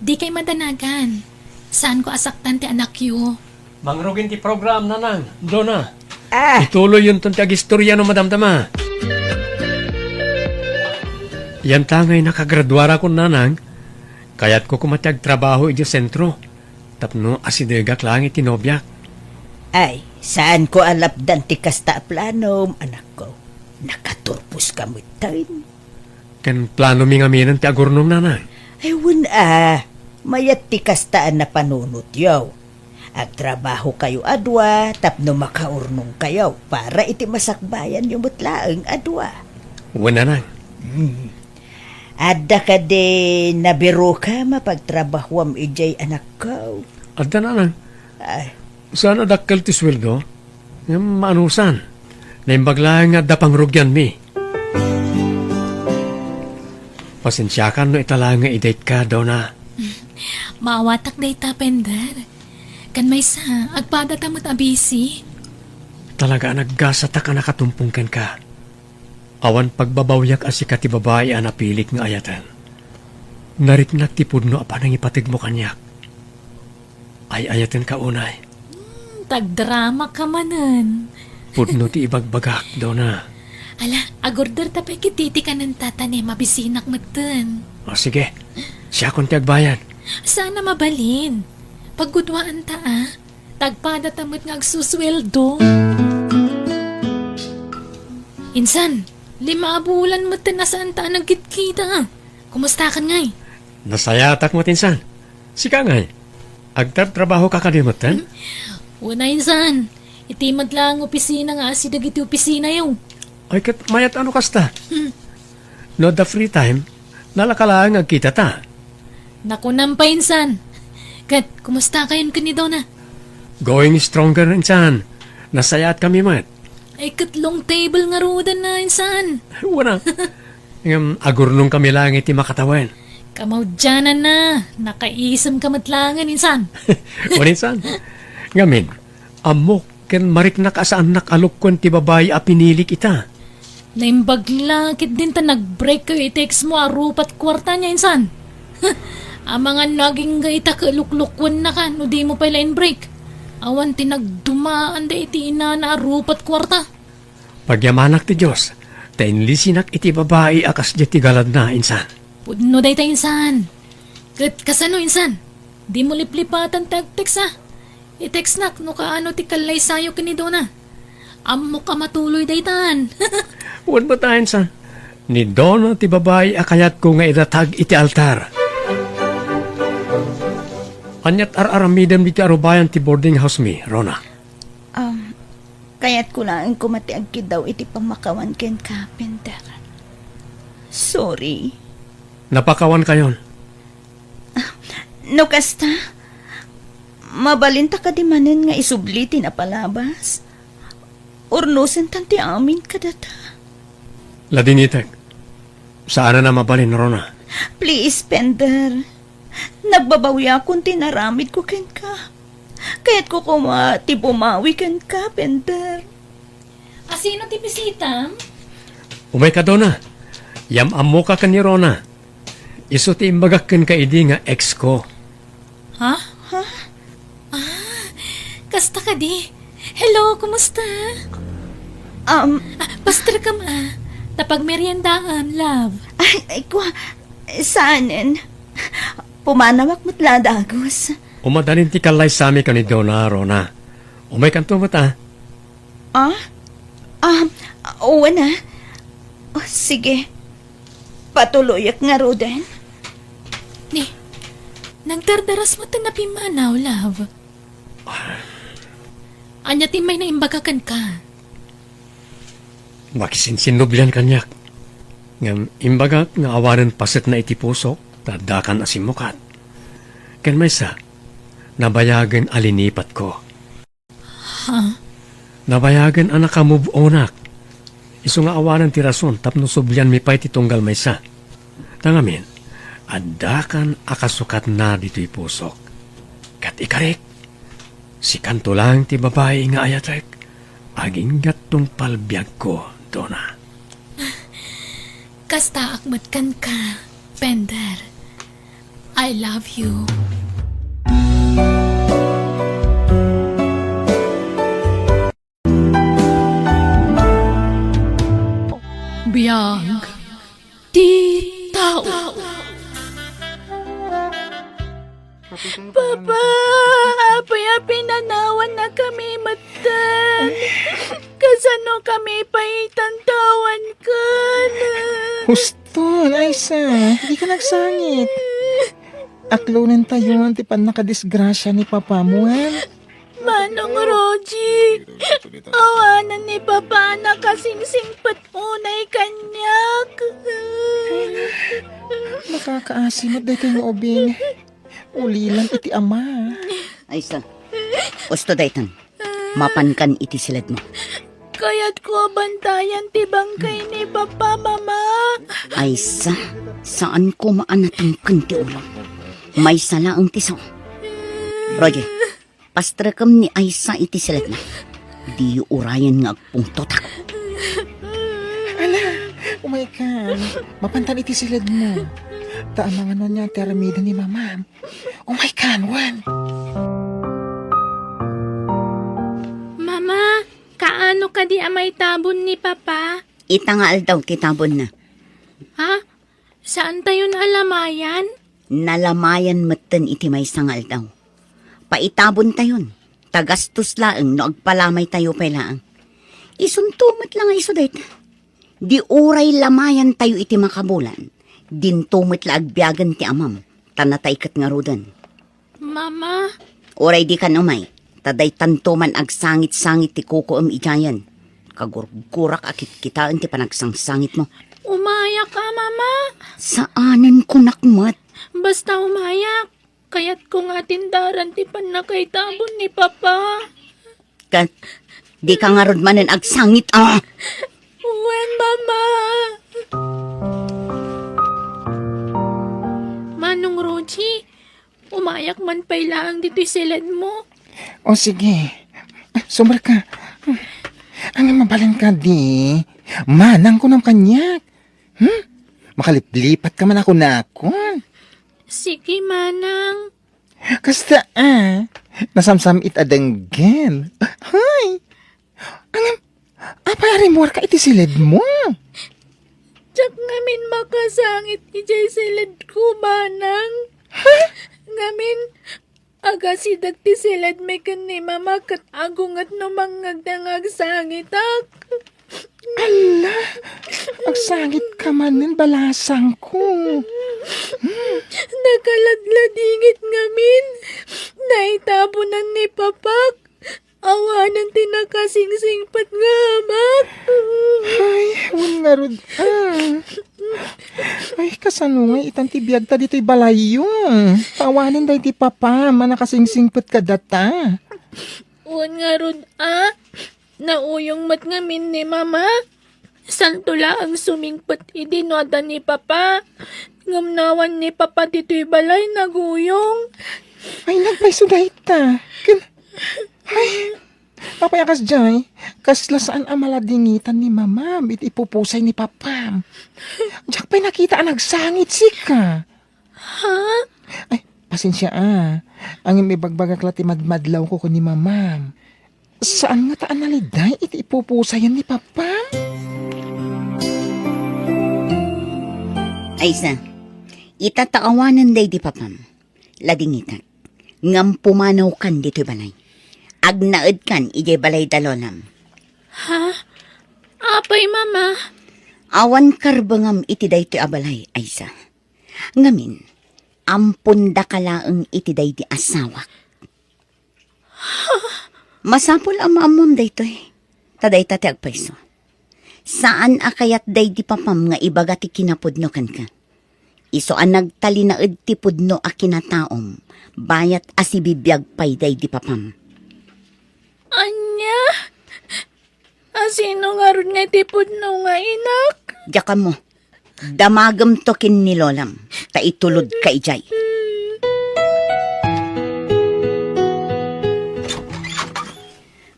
Di kay madanagan. Saan ko asaktan ti anak yo? Mangrugin ti program, nanang. Donna, Ah, ituloy yun tong tag-istorya no madamdama. Yan tangay nakagradwara ko, nanang. Kaya't ko kumatyag trabaho iti sentro. Tapno asidegak lang itinobyak. ay, saan ko alapdan ti kasta planom, anak ko? Nakaturpos ka mo tayo. Kan plano mi ngaminan ti agurnong, nanang. Ewan mayat ti kastaan na panunot yaw. Agtrabaho kayo adwa, tapno makaurnong kayo para iti masakbayan yung mutlaang adwa. Wala, nanang. Adda ka de nabiro ka mapagtrabahuam ijay anak ko. Adda, nanang. Ay, Saan adakkel ti sweldo? Yung maanusan. Naimbaglaan nga dapang rugyan mi. Pasensyakan no itala nga i-date ka, Donna. Maawatak dayta, Pender. Kan may sa, agpada tamot abisi. Talaga naggasata ka nakatumpungkan ka. Awan pagbabawyak asika ti babae anapilik nga ayatan. Nariknak ti pudno apanang ipatig mo kanyak. Ay ayatan ka unay. Tagdrama ka manan. Pudno ti ibagbagak, Donna. Ala, agorder tapay kititi ka ng tatane, mabisinak matan. O sige, siya kung ti agbayad. Sana mabalin. Paggudwaan ta tagpada tamot nga agsusweldo. Insan, 5 bulan mo na saan ta nagkitkita. Kumusta ka ngay? Nasayatak mo tinsan. Sika ngay. Agtartrabaho ka kadimutan? Una insan, itimad lang opisina nga si dagiti opisina yung. Ay kat mayat ano kasta? No the free time, nalakalaan agkita ta. Nakunam pa insan. Kat, kumusta kayon ka ni Donna? Going stronger insan. Nasayat kami mat. Ay katlong table nga rudan na insan. Wala. Agurnong kami lang iti makatawan. Kamaudyanan na. Nakaisam kamatlangan insan. Wala insan. Ngamin, amok ken mariknak asaan nakalukwan ti babae a pinilik ita. Naimbaglakit din ta nag-break kayo i-text mo arupat kwarta niya insan. Ang mga naging gaita kaluklukwan na ka no di mo pa line break. Awan tinagdumaan da iti ina na arupat kwarta. Pagyamanak ti Diyos, tainlisinak iti babae akas di ti galad na insan. Pudno day ta insan. Kat kasano insan? Di mo liplipatan tag-text I-text nak no kaano ti kalay sayo kini Donna. Ammo ka matuloy daytan. Huwag ba tayo insan? Ni Donna ti babae akayat ko nga idatag iti altar. Anyat ar-aramidam di ti arubayan ti boarding house mi, Rona. Kaya't ko lang kumatiagkid daw iti pamakawan ken Pender. Sorry. Napakawan kayon. No kasta, mabalinta ka di manen nga isubliti na palabas. Urnusen tanti amin kadata. Ladinitek, saan na mabalin, Rona? Please, Pender. Nagbabawya kung tinaramid ko ken ka. Kaya't ko ti bumawi ken ka, Pender. Asino ti bisita? Umay ka, Donna. Yamam mo ka ni Rona. Iso ti imbagak ken ka idi nga ex ko. Ha? Kasta ka di. Hello, kumusta? Pastor ka ma. Tapag meriendaan, love. Ay, kwa, saanin? Pumanawak mo't ladagos. Umadalin ti kalay sami ka ni Dona, Rona. Umay kanto mo ta. Ah? Oo na. Oh, sige. Patuloyak nga Roden. Ni, nagdardaras mo na pimanaw, love. Anya timay na imbagakan ka. Makisinsinubyan kanyak. Ngam imbaga nga awanan paset na iti pusok, tadakan asimukat. Kan may sa, nabayagan alinipat ko. Ha? Nabayagan anak ka move onak. Iso nga awanan ti rason tapno subyan mi pa'y titunggal may sa. Tangamin, adakan akasukat na dito'y pusok. Kat ikarik, si kanto lang ti babae nga ayatek, aging gatong palbiag ko, Dona. Kasta akmat kan ka, Pender. I love you. Biyag di tao. Papa, apaya pinanawan na kami matan. Kasano kami paitantawan ka na. Huston, Aisa, di ka nagsangit. Aklunan tayo ang tipan nakadisgrasya ni Papa mo, Manong Roji, awanan ni Papa na kasingsing patunay kanyak. Nakakaasim at dahil ng obing. Ulilan iti ama. Aysa, usto daytan. Mapankan iti silad mo. Kaya't ko bantayan ti bangkay ni Papa, Mama. Aysa, saan ko maanatungkan ti ulo? May sala ang tiso. Roger, pastrakam ni Aysa iti silad mo. Di urayan nga agpong totak. Umay ka. Mapantan iti silad mo. Taamangan nun niya teramida ni Mama. Umay ka, Juan. Mama, kaano ka di amay tabon ni Papa? Itangal daw kitabon na. Ha? Saan tayo naalamayan? Nalamayan matan iti may sangal daw. Paitabon tayon. Tagastos laeng no agpalamay tayo pay laang. Isuntumot lang iso dayta. Di uray lamayan tayo iti makabulan. Dintumot la agbiagan ti amam. Tanatay kat nga rudan. Mama, Uray di kan umay. Taday tantuman agsangit-sangit ti kuko ijayan. Kagurgurak akit kitaan ti panagsangsangit mo. umayak ka, Mama. Saanan ko nakmat? Basta umayak. Kaya't ko nga tindaran ti panakay tabon ni Papa. Kat, di ka nga rodmanan agsangit When, Mama? Manong Roji, umayak man pa'y lang dito'y silad mo. O sige. Sumar ka. Ang mabalan ka di. Manang ko ng kanyak. Makaliplipat ka man ako na ako. Sige, Manang. Kasta nasamsam it adanggen. Hay. Ang apay mo ka iti silid mo. Tsak ngamin makasangit ijay silad ko, Manang. Ngamin, aga sidag ti silad may ni Mama kat agungat no mangagdangag sangit ak. Ala, agsangit ka man ng balasang ko. Nakaladladingit ngamin. Naitabunan ni Papak. Awanan tinakasingsing pat nga amak. Ay, un nga rod. Ay, kasano nga itang tibiyag ta dito'y balayo. Tawanin dahi ti Papa, manakasingsingpet ka data. Uwan nga rod nauyong mat ngamin ni Mama. Santula ang sumingpet idinwada ni Papa. Ngamnawan ni Papa dito'y balay naguyong. Ay, nagpaiso dahi ta. Ay, papayakas jay, kasla saan ang maladingitan ni Mama, bit ipupusay ni Papa. Diyak pa'y nakita ang nagsangit sika. Ha? Ay, pasensya ang imibagbagak lati madmadlaw ko ni Mama. Saan nga taan naliday, iti ipupusayan ni Papa? Aysa, itataawanan day di papam. Lading itak. Ngam pumanaw kan dito'y balay. Agnaed kan ijay balay dalolam. Ha? Apay, mama. Awan karbangam iti daytoy abalay, Aysa. Ngamin, ampun da kalaang iti day di asawak. Masapol ang maamam daytoy. Taday tate agpaiso. Saan akayat day di papam nga ibaga ti kinapudno kan ka? Iso ang nagtali na ti pudno a kinataom, bayat asibibiyag pay day di papam. Anya? Asino nga ron nga tipod no nga inak? Diyakan mo, damagam to kin ni Lolam, ta itulod ka ijay.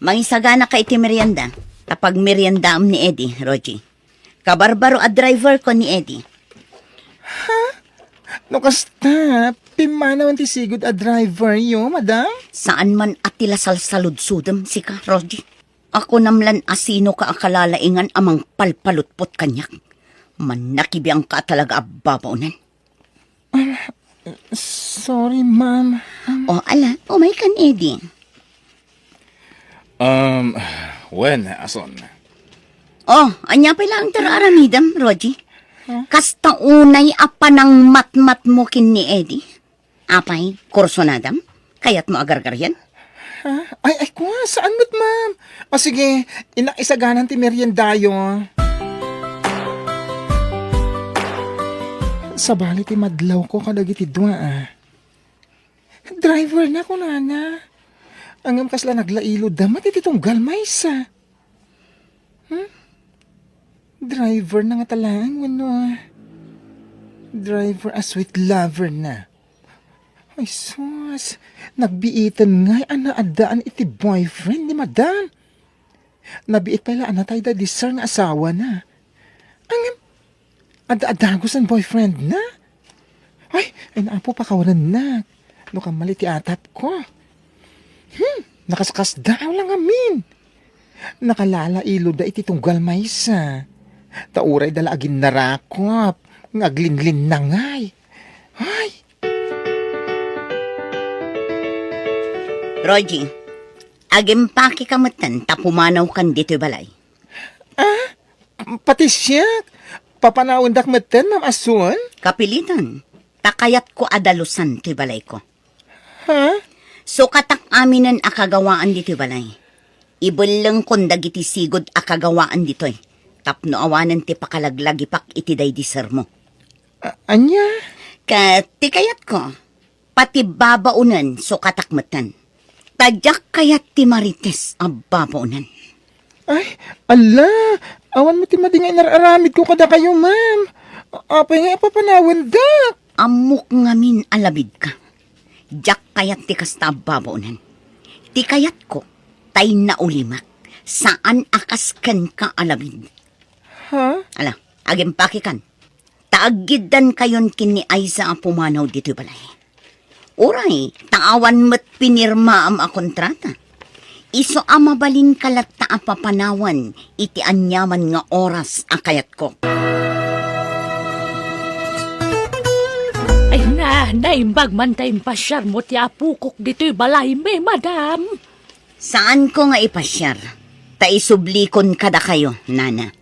Mangisagana ka iti merienda, tapag meriendaam ni Eddie, Rogie. Kabarbaro a driver ko ni Eddie. No kasta, pimanawan ti sigud a driver yo, madam? Saan man atila salsaludsudem si ka, Rogie? Ako namlan asino ka akalalaingan amang palpalutpot kanyak. Manakibiyang ka talaga ababaunan. Sorry, ma'am. O ala, umay kan Eddie. When, ason? Oh, anya pala ang tararamidam, Rogie. Kasta unay apa ng matmat mo kin ni Eddie. Apay, kurso na dam? Kaya't mo agar-gar yan? Ha? Ay, kuha, saan mo't, ma'am? O sige, inaisaganan ti meriendayo. Sabali ti madlaw ko kadagiti dua, ah. Driver na ko, nana. Angam kasla naglailo damat iti tunggal maysa. Driver na nga talang, wano. Driver a sweet lover na. Ay sus, nagbiitan nga anaadaan iti boyfriend ni madam. Nabiit pala anatay da di sir nga asawa na. Ang ada-adagos ang boyfriend na. Ay naapo pa kawanan na. No kamali ti atap ko. Nakaskas daw lang amin. Nakalala ilo da iti tunggal maysa. Tauray dala agin narakop. Ngaglinglin na ngay. Ay. Rogie, agimpaki kamutan tapumanaw kan dito'y balay. Pati siya. Papanawan dakmatan, ma'am Asun? Kapilitan, takayat ko adalusan to'y balay ko. Ha? So katak aminan akagawaan dito'y balay. Ibulang kon dagiti sigod akagawaan dito'y. Tapno awanan ti pakalaglagipak iti day di sir mo. Anya? Kati kayat ko, pati babaunan so katakmatan. Tadyak kayat ti marites ang babaunan. Ay, ala. Awan mo ti madingay nararamid ko kada kayo, ma'am. Apay nga ipapanawan dak. Amok ngamin alabid ka. Diyak kayat ti kasta babaunan. Ti kayat ko, tay na ulimak. Saan akaskan ka alabid? Ha? Ala, agimpaki kan. Taagidan kayon kini Aiza ang pumanaw dito balay. Uray, taawan mo't pinirma ang kontrata. Iso amabalin kalat ta apapanawan, iti anyaman nga oras akayat ko. Ay na, naimbag man tayong pasyar mo ti apukok dito'y balay me, madam. Saan ko nga ipasyar? Ta isublikon kada kayo, nana.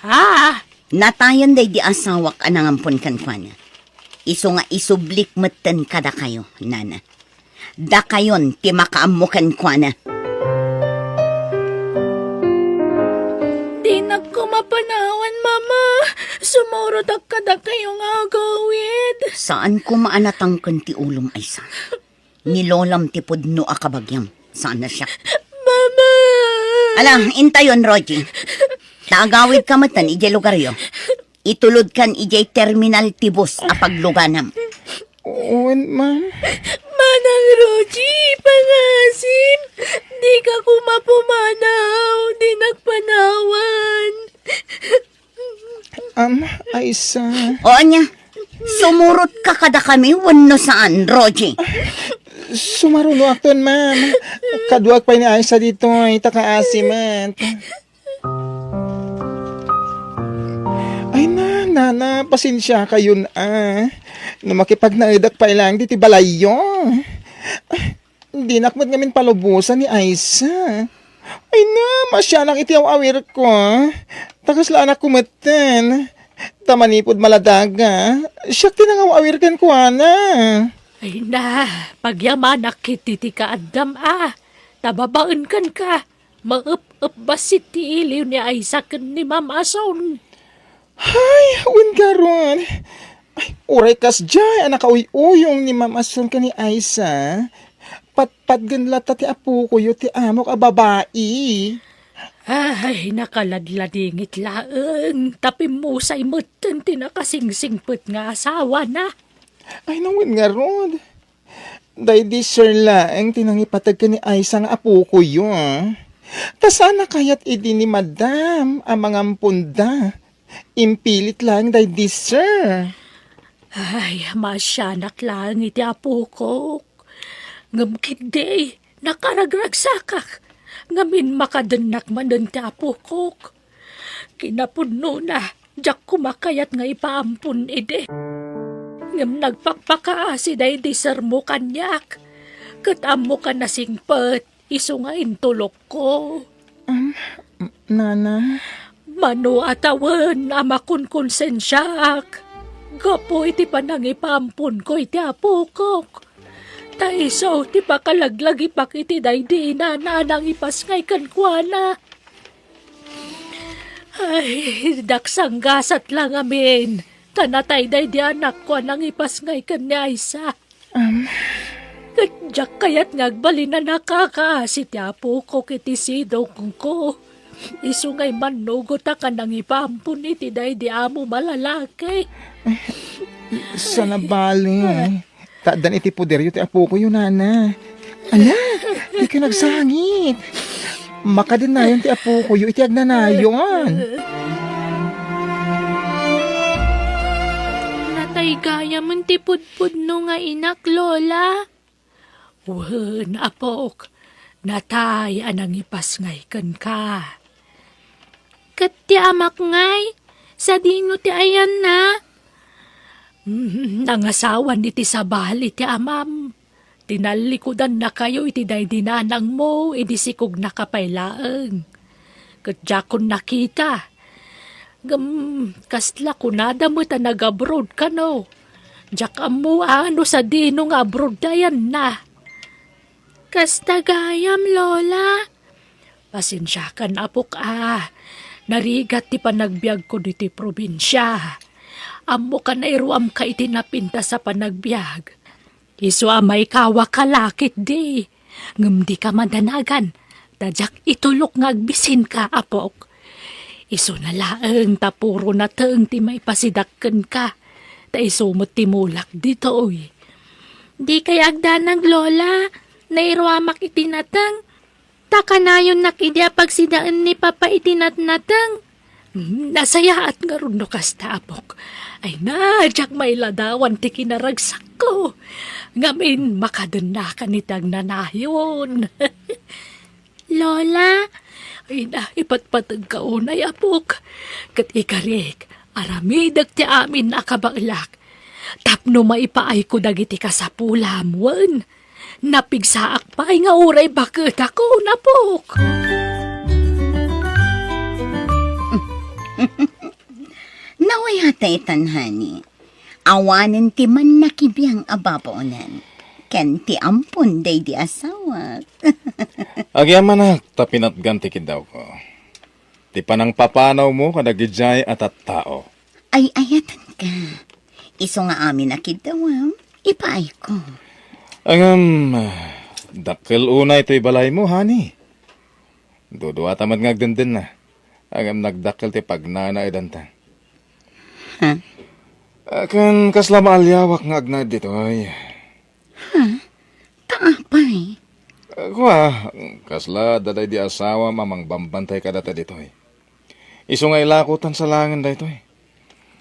Ha? Natayan day di asawak anangampon kan kwa na. Iso nga isublik matan kada kayo, nana. Da kayon ti makaamukan kwa na. Di nagkumapanawan, mama. Sumurot ak kada kayo nga agawid. Saan ko maanatang ti ulom ay sa? Nilolam ti pudno akabagyam. Saan na siya? Mama! Ala, intayon, Rogie. Taagawid ka matan, ijay lugaryo. Itulod kan ijay terminal tibos apagluganam. Owen, ma'am. Manang Rogie, pangasim. Di ka kumapumanaw. Di nagpanawan. Aisa. O anya, sumurot ka kada kami, wano saan, Rogie? Sumaruno akton, ma'am. Kaduag pa ni Aisa dito, itakaasi, man. Ay, nana. Nana, pasensya kayo na. Na makipagnaidak pa ilang di ti balayo. Hindi nakmat ngamin palubusan ni Aisa. Ay na, masya lang iti awir ko. Takas lang anak kumaten. Tamanipod maladaga. Siyak tinangawawir kan ko, ana. Ay na, pagyamanak kititi ka Adam Tababaan kan ka. Maup-up basit ti iliw ni Aisa kan ni Ma'am Ason. Ay, win karon. Ay, uray kas jay, anak uyong ni mamason ka ni Aisa. Patpat ganlata ti apo ko yu ti amok a babae. Ay, nakaladladingit laeng. Tapi musay mutten tinakasingsingpet nga asawa na. Ay, nawin nga ron. Day di sir laeng tinangipatag ka ni Aisa nga apo ko yu. Ta sana kayat idi ni madam ang mga punda. Impilit lang day di sir. Ay, masyanak lang iti apo ko. Ngamkid day, nakaragragsakak. Ngamin makadanak manan ti apo ko. Kinapuno na, jak kumakayat nga ipaampun ide. Ngam nagpakpakaasi day di sir mo kanyak. Katamo ka na singpet, iso nga intulok ko. Nana, Mano atawan amakon konsensyak. Gapo iti panangipampun ko iti apo ko. Taiso ti pakalaglag ipak iti daydi na nang ipasngay kan kuana. Ay, daksanggasat lang amin. Kanatay daydi anak ko nang ipasngay kan ni Aisa. Kadyak kayat ngagbali na nakakaasi ti apo ko kiti sido kong ko. Isungay manugot ka nang ipampun iti daydi amo malalaki. sana bali. Taadan iti poder yu ti apo ko yu, nana. Ala, di ka nagsangit. Makadinayon ti apo ko yu iti agnanayon. Natay gaya man ti pudpud no nga inak, Lola. Wen, apok. Natay anang ipasngay kan ka. Kat ti amak ngay, sa dino ti ayan na. Nangasawan iti sabal iti amam. Tinalikudan na kayo iti daydinanang mo, iti sikog na kapaylaeng. Kadya kon nakita. Kasla kunada mo ta nag-abroad ka no. Diyak mo ano sa dino nga abroad dayan na. Kasta gayam, Lola. Pasensya ka na apok Narigat ti panagbiag ko diti probinsya. Amo ka na iruam ka iti napinta sa panagbiag. Iso amay kawa kalakit di. Ngam di ka madanagan. Tadyak itulok nga agbisin ka, apok. Iso na laeng tapuro na teeng ti may pasidakken ka. Ta iso mo timulak dito, oy. Di kay agdanag, Lola. Nairuamak itinatang. Takanayon nakidya pagsidaan ni Papa itinatnatang. Nasaya at nga rin no kasta, apok. Ay na, jak may ladawan ti kinaragsak ko. Ngamin makadana ka nitang nanayon. Lola, ay na, ipatpatag ka unay, apok. Kat ikarik, aramidag ti amin akabaglak. Tapno maipaay ko dagiti ka sa pulamwan. Napigsaak pa ay nga uray bakit ako, napok. Naway hatay tanhani. Awanen ti man nakibiyang ababonan. Ken ti ampun day di asawa. Agyaman na, tapinat ganti daw ko. Ti panang papanaw mo kadagijay at tao. Ay ayatan ka. Iso nga amin akidawam. Ipaay ko. Dakil una ito'y balay mo, hani. Dudua tamad ngagdendin na. Nagdakil ti pagnana idanta. Ha? Akan kasla maalyawak nga agnad dito ay. Taapay. Kuha, kasla daday di asawa mamang bambantay ka data dito ay. Iso nga ilakutan sa langin da ito ay.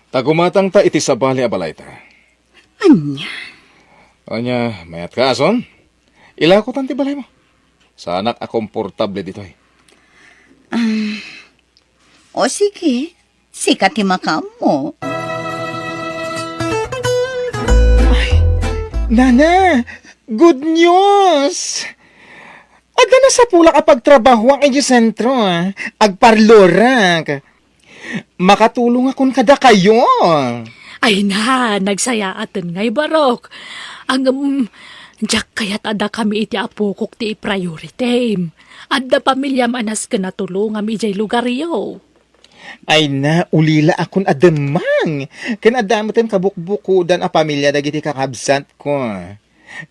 Tagumatang ta iti sabali abalay ta. Anya? Anya, mayat ka ason? Ilakutan ti balay mo. Sa anak a komportable dito ay. O sige, sikat ti makam mo. Nana, good news! Ada na sa pula kapag trabaho ang inyo sentro, agparlora. Makatulong akong kada kayo. Ay na, nagsaya atin ngay barok. Ang jak kayat ada kami iti apukok ti priority. Adda pamilya manas ka natulong am ijay lugaryo. Ay na, ulila akong adamang. Ken adamatan kabukbukudan a pamilya dagiti kakabsat ko.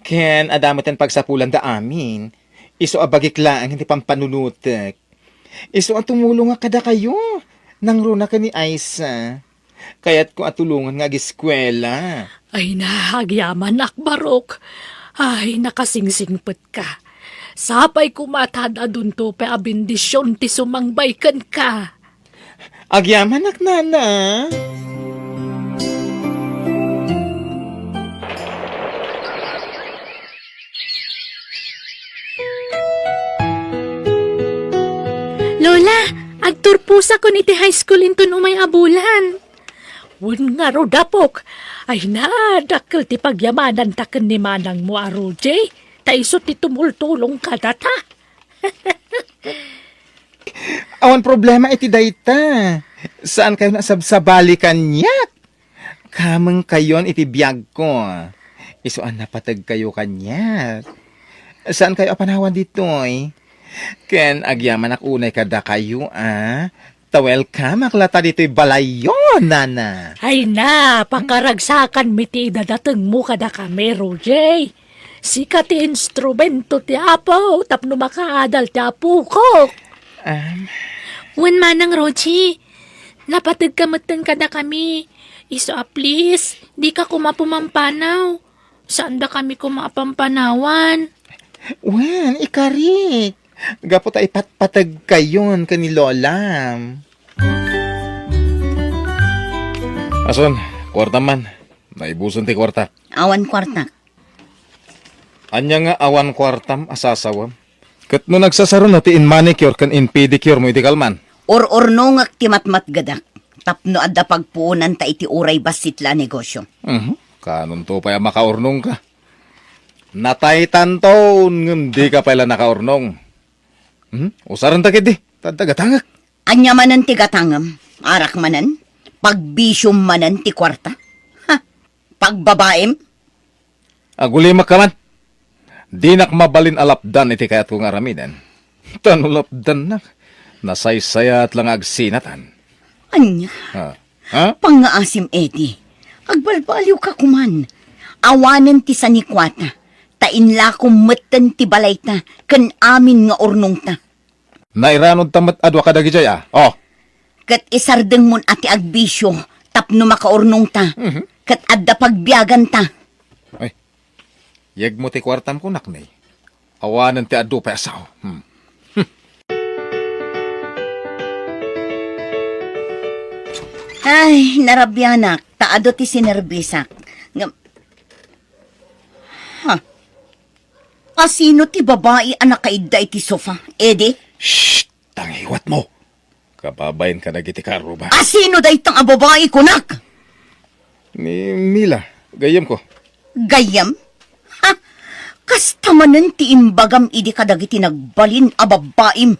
Ken adamatan pagsapulan da amin. Iso abagiklaan hindi pampanunutek. Iso ang tumulong nga kada kayo. Nang runa ka ni Aisa. Kaya't ko atulungan nga giskwela. Ay na, agyaman akbarok. Ay, nakasingsingpet ka. Sapay kumatad adun to pa abindisyon ti sumangbaykan ka. Agyaman ak nana. Lola, agturpusa ko iti high school inton umay abulan. Wun nga ro dapok. Ay na, dakkel ti pagyamanan taken ni manang mo aro, Jay. Taiso ti tumultulong ka data. Awan problema iti dayta. Saan kayo nasabsabali kanyak? Kamang kayon iti biyag ko. Isuan napatag kayo kanyak. Saan kayo apanawan ditoy? Ken agyaman ak unay kada kayo, welcome aklata dito'y balayon, nana. Ay na, pakaragsakan miti dadateng mo kada kami, Roger. Sika ti instrumento ti apo, tapno makaadal ti apo ko. Wen manang Roji, napatag kamateng kada kami. Iso please, di ka kumapumampanaw. Saan da kami kumapampanawan? Wen, ikarik. Gapo ta ipatpatag kayon kani Lola. Ason, kwarta man. Naibuson ti kwarta. Awan kwarta. Anya nga awan kwartam asasawam. Kat no nagsasaro na ti in manicure kan in pedicure mo iti kalman. Or-orno nga ti matmat gadak. Tapno adda pagpuunan ta iti uray basitla negosyo. Kanon to pa makaurnong ka. Natay tanton ngem di ka pala nakaurnong. Usaran ta kiti, tadagatangak. Anya manan ti gatangam, arak manan, pagbisyom manan ti kwarta. Ha, pagbabaem, Agulimak ka man. Di nak mabalin alapdan iti kayat kong aramidan. Tanulapdan na. Nasaysayat lang agsinatan. anya, Ha? pangaasim edi, agbalbaliw ka kuman, awanan ti sanikwata, tainla kumatan ti balayta, kan amin nga ornong ta. Nairanod tamat adwa ka dagi jay Oh, Kat isardeng mon ati agbisyo, tapno makaornong ta, kat adda pagbiyagan ta. ay. Yeg mo ti kwartam ko naknay. Awanan ti adu pa asaw. Ay, narabyanak, taado ti sinerbisak. Nga... Ha? Asino ti babae anak kaida iti sofa, edi? Shh! Tangiwat mo. Kababayin ka nagiti karo ba? Asino da itang ababae kunak? Ni Mila, gayam ko. Gayam? Ha? Kastamanan ti imbagam idi kadagiti nagbalin ababaim.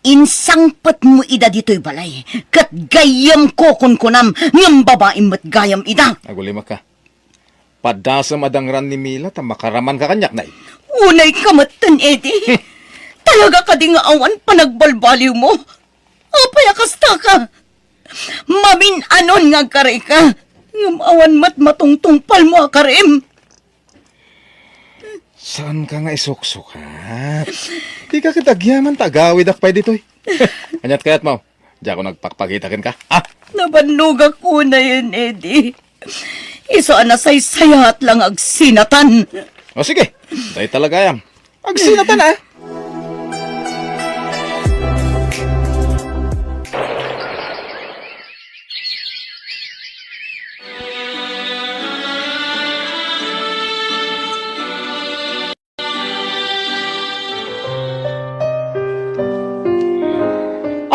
Insangpat mo ida dito'y balay. Kat gayam ko kunkunam ng babaim mat gayam ida. Agulimak ka. Padasam adangran ni Mila ta makaraman ka kanyak nay. Unay kamatan, edi. Talaga ka di nga awan panagbalbaliw mo. Apay akasta ka. Mamin anon nga kare ka. Ngam awan mat matungtungpal mo akarim. Saan ka nga isuksukat? Di ka kitagyaman tagawid akpay dito'y. Anyat kayat mo. Di ako nagpakpakitakin ka. Nabannog ako na yun, edi. Iso anasay sayat lang agsinatan. O sige, dahil talaga yan. Agsinatan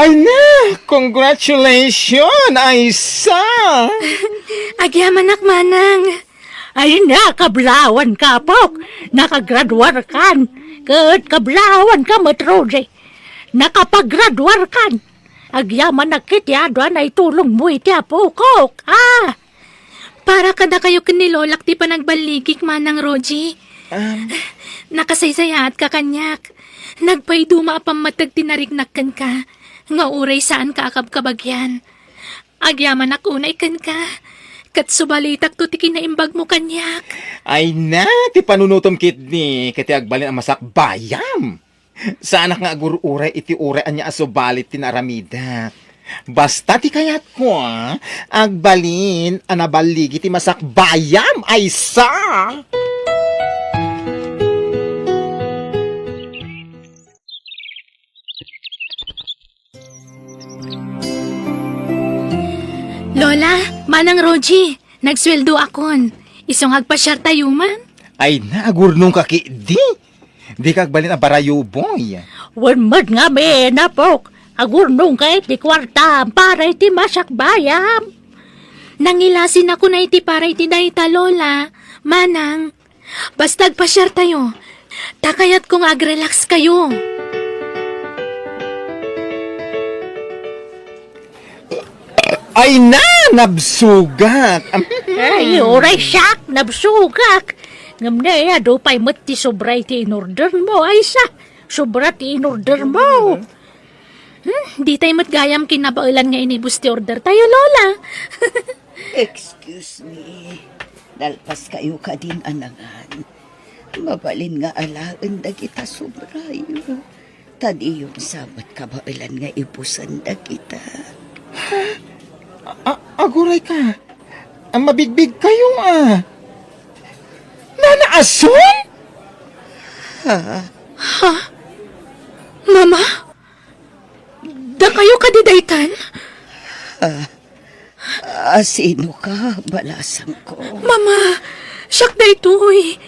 Ay na! Congratulations, Aisa! Agyaman manang. Ay na, kablawan ka, Pok. Nakagraduar kan. Kat kablawan ka, Matroje. Nakapaggraduar kan. Agyaman na kityado na itulong mo iti Pokok. Para kada kayo kanilolak ti panagbaligik manang Roji. Nakasaysayat ka kanyak. Nagpayduma apang matag tinarignakan ka. Nga uray saan ka akabkabagyan. Agyaman ako na ikan ka. Kat subalitak to ti kinaimbag mo kanyak. Ay na, ti panunutom kit ni kiti agbalin ang masak bayam. Sa anak nga agururay iti uray anya asubalit tinaramida. Basta ti kayat ko, agbalin anabaligi ti masak bayam ay sa. Lola, manang Roji, nagsweldo akon. Isong agpasyar tayo man. Ay na, agurnong ka ki di. Di ka agbalin ang barayo boy. Wanmad nga be, napok. Agurnong ka iti kwarta para iti masakbayam. Nangilasin ako na iti para iti dayta, Lola. Manang, basta agpasyar tayo. Takayat kong agrelax kayo. Ay na, nabsugak. Ay, oray siyak, nabsugak. Ngam na ya, do pa'y mat ti sobra iti in-order mo. Ay sa, sobra ti in-order mo. Di tayo matgayam kinabailan nga inibus ti order tayo, Lola. Excuse me. Dalpas kayo ka din, anangan. Mabalin nga alaan da kita sobrayo. Tadi yung sabat kabailan nga ibusan da kita. Aguray ka. Ang mabigbig kayo Nanaason? Mama? Da kayo kadidaytan? Sino ka? Balasang ko. Mama, siyak na ito'y.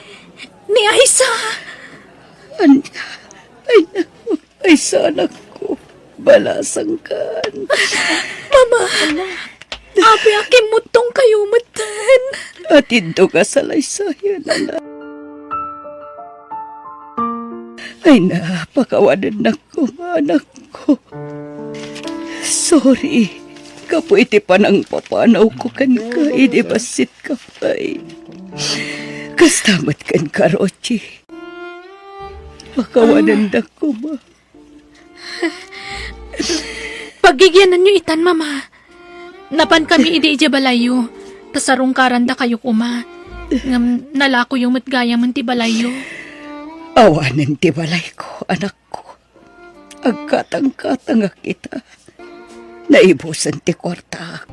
Ni Aisa. Ay, sana ko. Balasang ka. Mama, abi aking mutong kayo matan. Atindo ka sa laysayan, anak. Ay, napakawanan na ko, anak ko. Sorry. Kapo iti panang papanaw ko kan ka. Idibasit ka pa'y. Kastamat kan ka, Rochi. Pakawanan na ko, ma. Pagigyanan nyo itan, Mama. Napan kami idi balayo. Tasarong karanda kayo kuma. Ngam nalako yung matgaya man ti balayo. Awanan ti balay ko, anak ko. Agkatang-katang kita. Naibusan ti kwarta.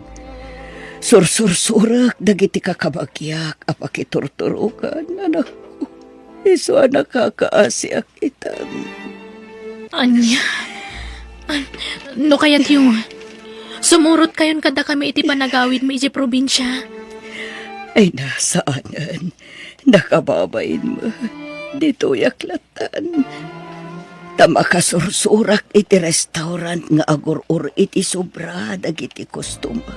Sursur-surak dagiti kakabagyak. Apakiturturukan, anak ko. Iso anak kakaasi kita. Anya? No kayat yung... Sumurot kayon kada kami iti panagawid mo iti probinsya. Ay nasaanan. Nakababain mo. Dito yaklatan. Tamakasursurak iti restaurant nga agurur iti sobra dagiti customer.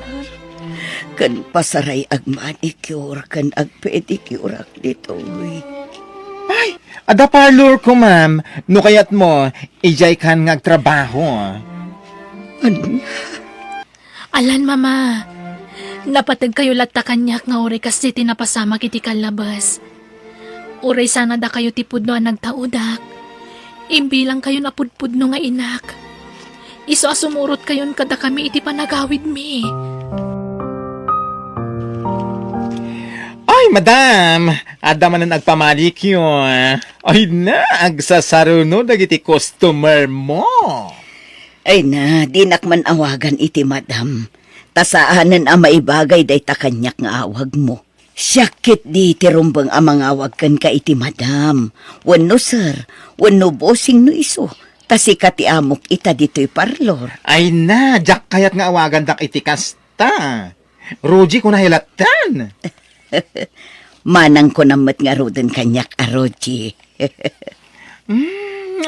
Kan pasaray ag manicure kan ag pedicure dito. Ay, ada parlor ko, ma'am. No kayat mo, ijay kan nga agtrabaho. Alan, Mama. Napatag kayo latta kanyak nga oray kasi tinapasama kiti kalabas. Oray sana da kayo tipudno ang nagtaudak. Imbilang kayo napudpudno nga inak. Iso asumurot kayon kada kami iti panagawid mi. Ay, madam, ada man na nagpamalik yun. Ay na, agsasaruno dagiti customer mo. Ay na, dinak man awagan iti madam. Tasaanan ang maibagay day takanyak nga awag mo. Syakit di tirumbang amang awag kan ka iti madam. Wano sir, wano bossing no iso. Tasika ti amok ita dito'y parlor. Ay na, jak kayat nga awagan dak iti kasta. Ruji ko nahilatan. Manang ko namat nga roden kanyak aroji.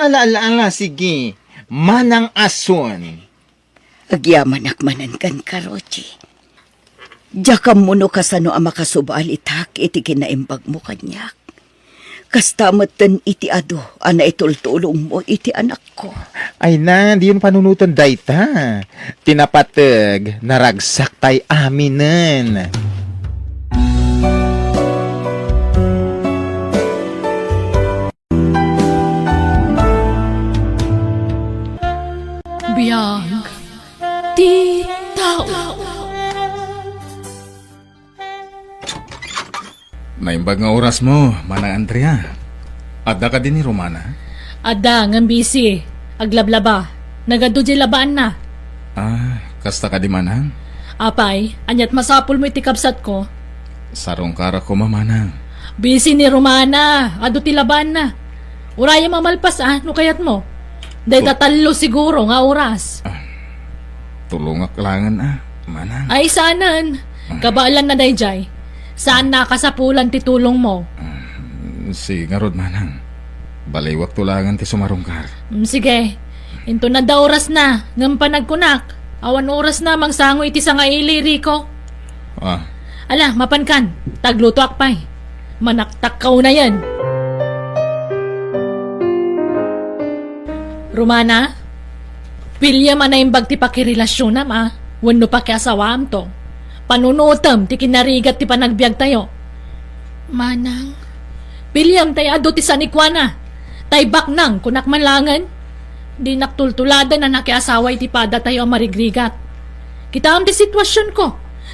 Ala, sige. Manang ason. Agyaman akmanan kan karoji. Diyakam mo no kasano ang makasubalitak iti kinaimbag mo kanyak. Kastamatan iti ado, ana itultulong mo iti anak ko. Ay na, di yun panunutan dayta. Tinapatag, naragsak tay aminen. Biyag, ti tao. Naimbag nga oras mo, Manang Andrea. Adda ka din ni Romana? Ada, nga busy. Aglablaba. Nagado di labaan na. Kasta ka di Manang? Apay, anyat masapul mo iti kabsat ko. Sarong kara ko Manang. Busy ni Romana. Ado ti labaan na. Uraya mamalpas no kayat mo. Day tatalo siguro nga oras. Tulungak langan Manang. Ay sanan. Kabaalan na dayjay. Saan nakasapulan ti tulong mo? Si Ngarod Manang. Balaywak tulangan ti sumarungkar. Sige. Into na da oras na. Ngam panagkunak. Awan oras na mangsango iti sa nga ili, Rico. Ala, mapankan. Tagluto akpay. Manaktak na yan. Romana, pilya man na yung bagti pakirelasyon na wano pa kaya asawam to. Panunutam, ti kinarigat ti panagbiag tayo. Manang, pilyam tayo ado ti sanikwana. Tay baknang kunak manlangan. Di naktultulada na nakiasawa iti pada tayo ang marigrigat. Kita am ti sitwasyon ko.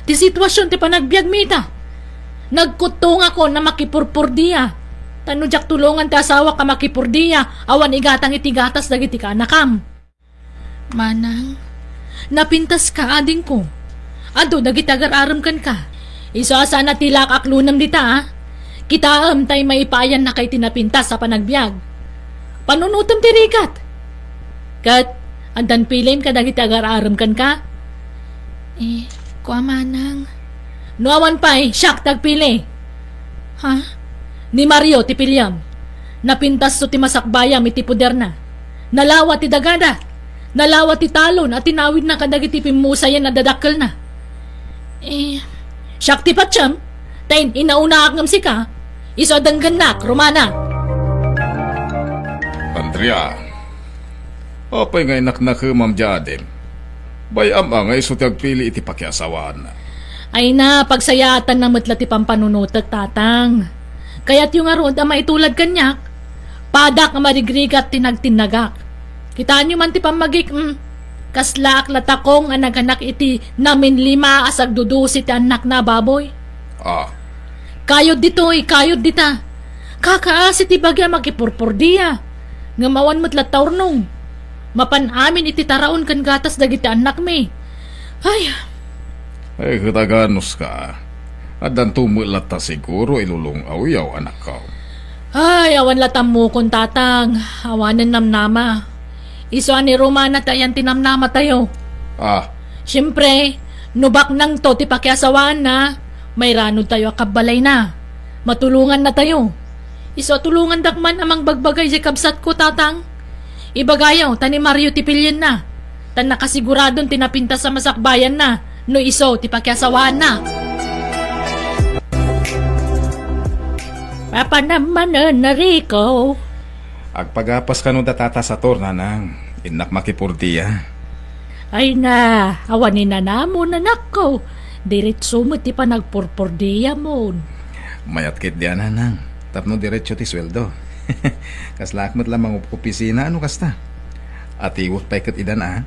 Ti sitwasyon ti panagbiag mita. Nagkutong ako na makipurpurdiya. Tanudyak tulungan ti asawa ka makipurdiya. Awan igatang itigatas dagiti ka anakam. Manang, napintas ka ading ko. Ado dagiti agar-aram kan ka. Iso sana tilak aklunam dita Kita am tay maipayan na kay tinapintas sa panagbiag. Panunutam ti rigat. Kat, andan pilin ka dagiti agar-aram kan ka? Kuwa manang. Nuawan pa'y, siyak tagpili. Ni Mario ti pilyam. Napintas so ti masakbayam iti puder na. Nalawa ti dagada. Nalawa ti talon at tinawid na kadagiti pimusayan na dadakkel na. Siyak ti patsyam. Tayin, inauna akngam si ka. Iso adangganak, Romana. Andrea. Apay nga inak na Ma'am Jadem. Bayam nga iso tagpili iti pakiasawaan na. Ay na, pagsayatan na matla ti pampanunutak tatang. Kaya't yung arod ang maitulad kanyak, padak ang marigrigat tinagtinagak. Kitaan nyo man ti pamagik, kaslak latakong ang naganak iti namin 5 asag dudusi ti anak na baboy. Kayod dito'y, kayod dita. Kakaasi ti bagya makipurpurdiya. Nga mawan matla taurnong. Mapanamin iti taraon kan gatas dagiti anak mi. Ay kataganos ka. Adan tumulat ta siguro ilulong awiyaw anak ka. Ay, awan latam mo kung tatang. Awanan namnama. Iso ni Romana tayan tinamnama tayo. Siyempre, nubak nang to ti pakiasawaan na. May ranod tayo akabalay na. Matulungan na tayo. Iso tulungan dakman amang bagbagay di kabsat ko tatang. Ibagayaw, tani Mario ti pilyen na. Tan nakasiguradon tinapinta sa masakbayan na. No iso ti pakiasawaan na. Papa naman na Rico. Agpagapas ka no datata sa torna nang inak makipurtiya. Ay na, awanin na namo nanak ko. Diretso mo ti pa nagpurpurdiya mo. Mayat kit diyan nang. Tapno diretso ti sweldo. Kaslakmat lamang opisina ano kasta. At iwot pa ikat idan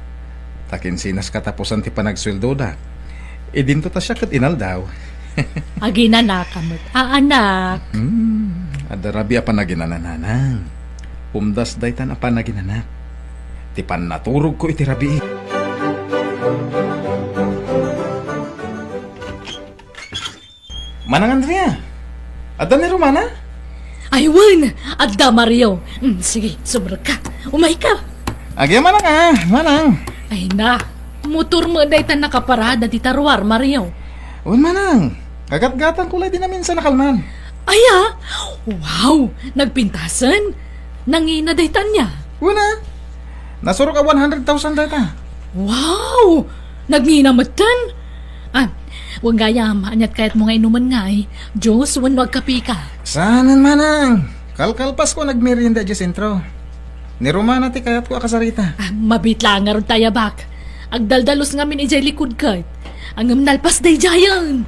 Takin sinas katapusan ti panagsweldo da. Idinto ta siya kat inal daw. Agina na kamot. Anak. Adarabi apa naginananang. Umdas daytan apa naginanak. Ti pan naturog ko iti rabi. Manang Andrea. Adda ni Romana? Aywan! Adda Mario. Sige, sumra ka. Umay ka. Agya manang manang. Ay na, motor mo daytan nakaparada ti tarwar, Mario. Manang. Kagat-gatan kulay din namin sa nakalman. Aya! Wow! Nagpintasan? Nangina daytan niya. Una. Nasurok ka 100,000 data. Wow! Nagninamatan? Huwag gayam, anyat kahit mo nga inuman nga eh. Diyos, wag kapi ka. Saanan manang? Kalkalpas ko nagmerienda di sentro. Ni Romana ti kayat ko akasarita. Mabitla nga ron tayo bak. Agdaldalos nga min ijay likod kat. Ang nalpas day jayan.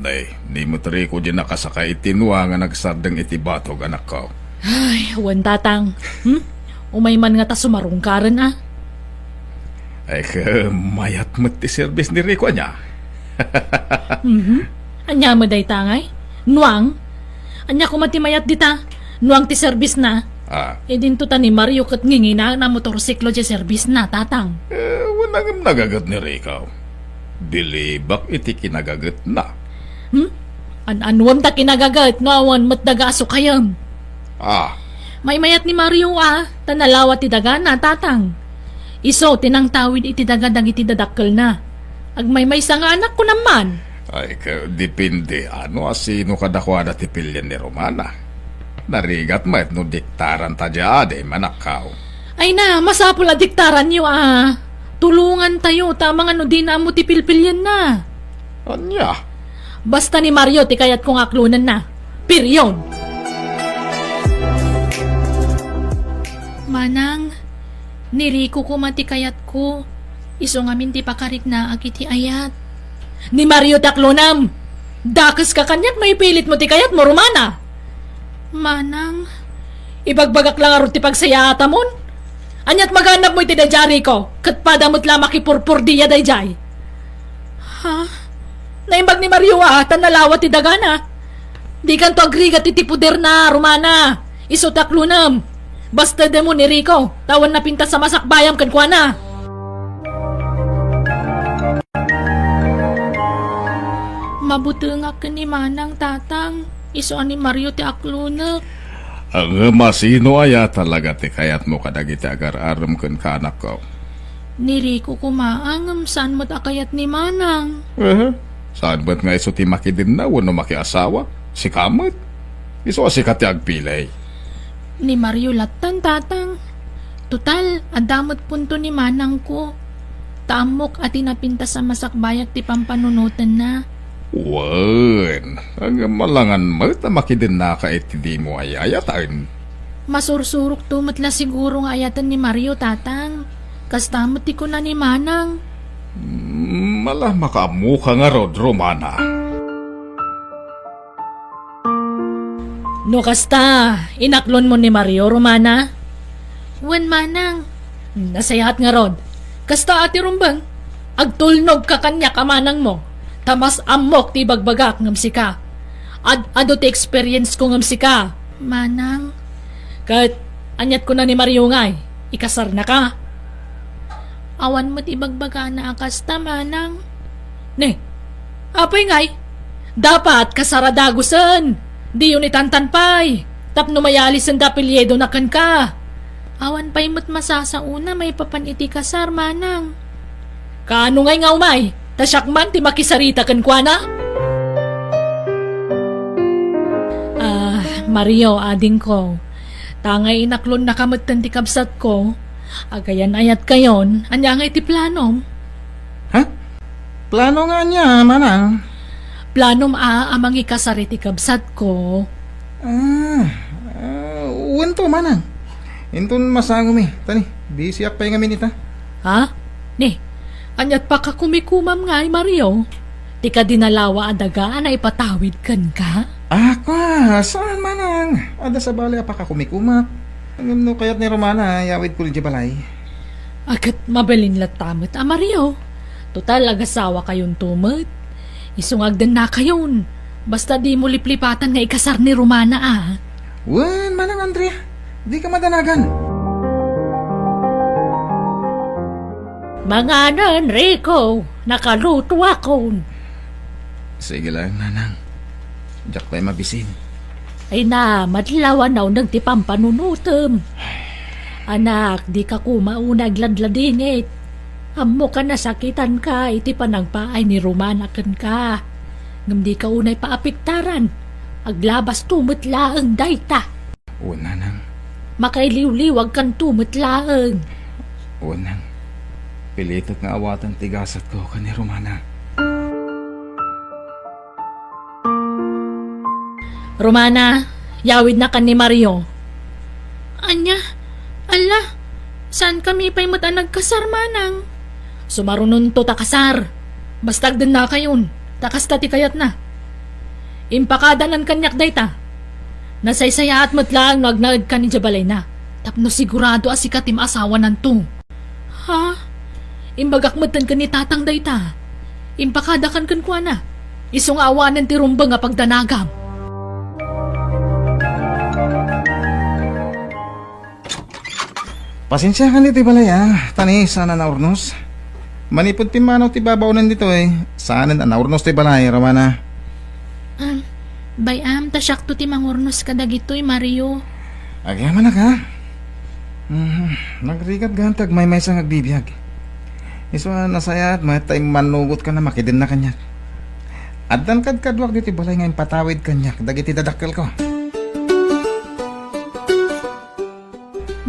Day, di mo tari ko dyan nakasakay itinwa nga nagsardang itibatog anak ko. Ay, wan tatang. Umay man nga ta sumarungkaran ah. Ay ka, mayat mo ti service ni Rico niya. Anya mo day tangay? Nuang? Anya ko matimayat dita. Nuang ti service na. E din to ta ni Mario kat ngingi na motorsiklo di service na tatang. Wanang nagagat ni Rico. Bilibak iti kinagagat na. An-anwam ta kinagagat no awan mat dagaso kayam. May mayat ni Mario tanalawa ti daga na tatang. Iso tinang tawid iti daga dang iti dadakkel na. Agmay sa nga anak ko naman. Ay ka, depende ano asino kadakwa na tipilyan ni Romana. Narigat mo no diktaran ta ade manakaw. Ay na, masapul na diktaran niyo Tulungan tayo, tamang ano din na mo tipilpilyan na. Anya? Basta ni Mario, ti kayat kong aklunan na. Period. Manang, niriko ko matikayat ko. Iso ngamin ti pakarik na agiti ayat. Ni Mario taklonam. Dakas ka kanyak may pilit mo ti kayat mo, Romana. Manang, ibagbagak lang arot ti pagsayata mon. Anyat maganap mo iti dayjari ko. Kat padamot la makipurpur diya dayjay. Ha? Naimbag ni Mario tanalawa ti dagana. Di kan to agrigat iti puder na, Romana. Iso taklonam. Basta demo ni Rico, tawan na pinta sa masakbayam kan kwa na. Mabuti nga ka ni Manang tatang. Iso ni Mario ti aklunak. Ang masino aya talaga ti kayat mo kadagiti agar-aram kan kanak ko. Ni Rico kumaangam saan mo't akayat ni Manang. Saan ba't nga iso ti makidin na wano makiasawa? Si Kamot? Iso si kati agpilay. Ni Mario latan tatang. Tutal, adamot punto ni Manang ko. Tamok at inapinta sa masakbayak ti pampanunutan na. Wan, ang malangan mo ta makidin na ka iti di mo ayayatan. Masursurok tumatla siguro nga ayatan ni Mario tatang. Kastamot ti ko na ni Manang. Malah makamukha nga rod, Romana. No kasta, inaklon mo ni Mario, Romana? Wan Manang. Nasayahat nga rod. Kasta ati rumbang. Agtulnog ka kanya kamanang mo. Tamas amok ti bagbagak ngam sika. Ado ti experience ko ngam sika. Manang. Kat, anyat ko na ni Mario ngay. Ikasar na ka. Awan mo't ibagbaga na akasta, Manang. Ne, apay ngay. Dapat kasaradagusan. Di yun itantanpay. Tapno mayalis ang dapilyedo na kan ka. Awan pa'y mo't masasauna may papaniti kasar, Manang. Kaano ngay nga umay? Tasyakman ti makisarita kan kwa na? Mario, ading ko. Tangay inaklon na kamatan ti kabsat ko. Agayan ayat kayon, anya nga iti planom. Ha? Plano nga niya, manang. Planom amang ikasari ti kabsat ko. Uwan to, manang. Intun masangom Tani, busy ak pa yung amin ita. Ha? Ni, anyat pa ka kumikumam nga Mario. Di ka dinalawa adaga na ipatawid kan ka? Saan manang? Ada sa bali pa ka kumikumak. Ang no kayat ni Romana, yawid ko rin balay. Agat mabalin latamot, Mario. Total, agasawa kayon tumot. Isungagdan na kayon. Basta di mo liplipatan nga ikasar ni Romana Wan, manang Andrea. Di ka madanagan. Manganan, Rico. Nakaluto ako. Sige lang, nanang. Diyak tayo mabisin. Ay na, madlawan na unang tipang panunutom. Anak, di ka kumaunag ladladingit. Amo ka nasakitan ka, iti panagpaay ni Romana kan ka. Ngam di ka unay paapiktaran. Aglabas tumutlaang dayta. O, nanang. Makailiw-liwag kan tumutlaang. Unang, pilitot nga awatan tigasat ko ka ni Romana. Romana, yawid na kan ni Mario. Anya, ala, saan kami pa'y mata nagkasar manang? Sumarunon to takasar. Bastag din na kayon, takas ti kayat na. Impakada ng kanyak dayta. Nasaysaya at matlaang nagnag ka ni Jabalay na. Tapno sigurado asikatim asawa nan to. Ha? Imbagak matan ka ni tatang dayta. Impakada kan kwa na. Isong awanan ti rumba nga pagdanagam. Pasensya ka nito balay Tani, sana na urnos. Manipod ti manaw ti babaw nandito Sana na urnos ti balay, Romana. Bayam, tasyak to ti mangurnos kadagitoy, Mario. Agyaman na ka. Nagrigat gantag may isang agbibiyag. Iso nasaya at may tayong manugot ka na makidin na kanyak. Addan kadwak dito balay ngayon patawid kanyak. Dagiti dadakkel ko.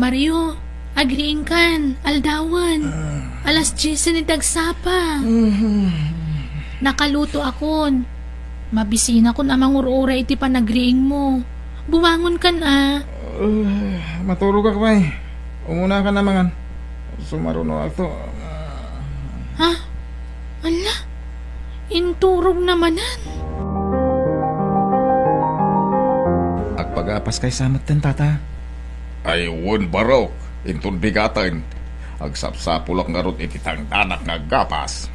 Mario, agriing kan, aldawan. Alas 10 ni tagsapa. Nakaluto akon. Mabisina ko na mangurura iti panagriing mo. Bumangon kan Matulog ka pa Umuna ka naman. Sumaruno ako. Ha? Ala, inturog namanan. Agpagapas kay samat ten tata. Ay, won barok. Intun bigatan. Agsapsapulak nga ron iti tangdanak nga gapas.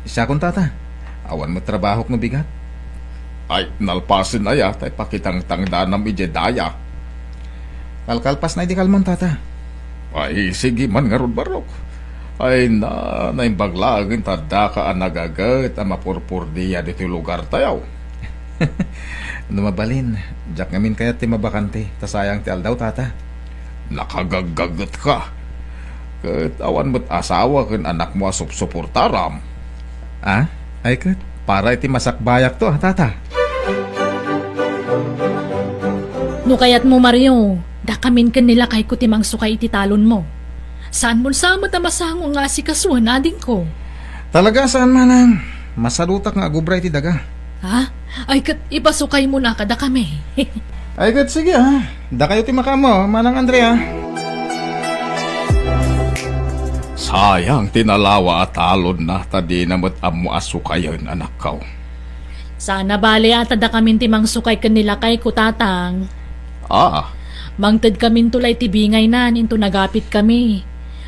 Siya kong tata. Awan mo trabahok no bigat. Ay, nalpasin na ya. Tay pakitang tangdanam ijedaya. Kalkalpas na di kalman tata. Ay, sige man nga ron barok. Ay, naimbaglagin tada ka ang nagagat ang mapurpur diya dito lugar tayaw. Numabalin. Diyak ngamin kaya ti mabakante. Tasayang ti aldaw tata. Nakagagagat ka. Kat awan mo't asawa kan anak mo asupsuportaram. Ay kat. Para iti masakbayak to tata. No kayat mo, Mario, dakamin kan nila kay kutimang sukay iti talon mo. Saan mo sa matamasango nga si kasuhan ading ko? Talaga saan manang. Masalutak nga agubray ti daga. Ha? Ay kat ipasukay mo na kada kami. Ay kat sige Da kayo ti makamo, manang Andrea. Sayang tinalawa at talon na tadi namat amo asukayan anak kaw. Sana bali ata da kamin timang sukay kanila kay kutatang. Mangted kamin tulay tibingay nan into nagapit kami.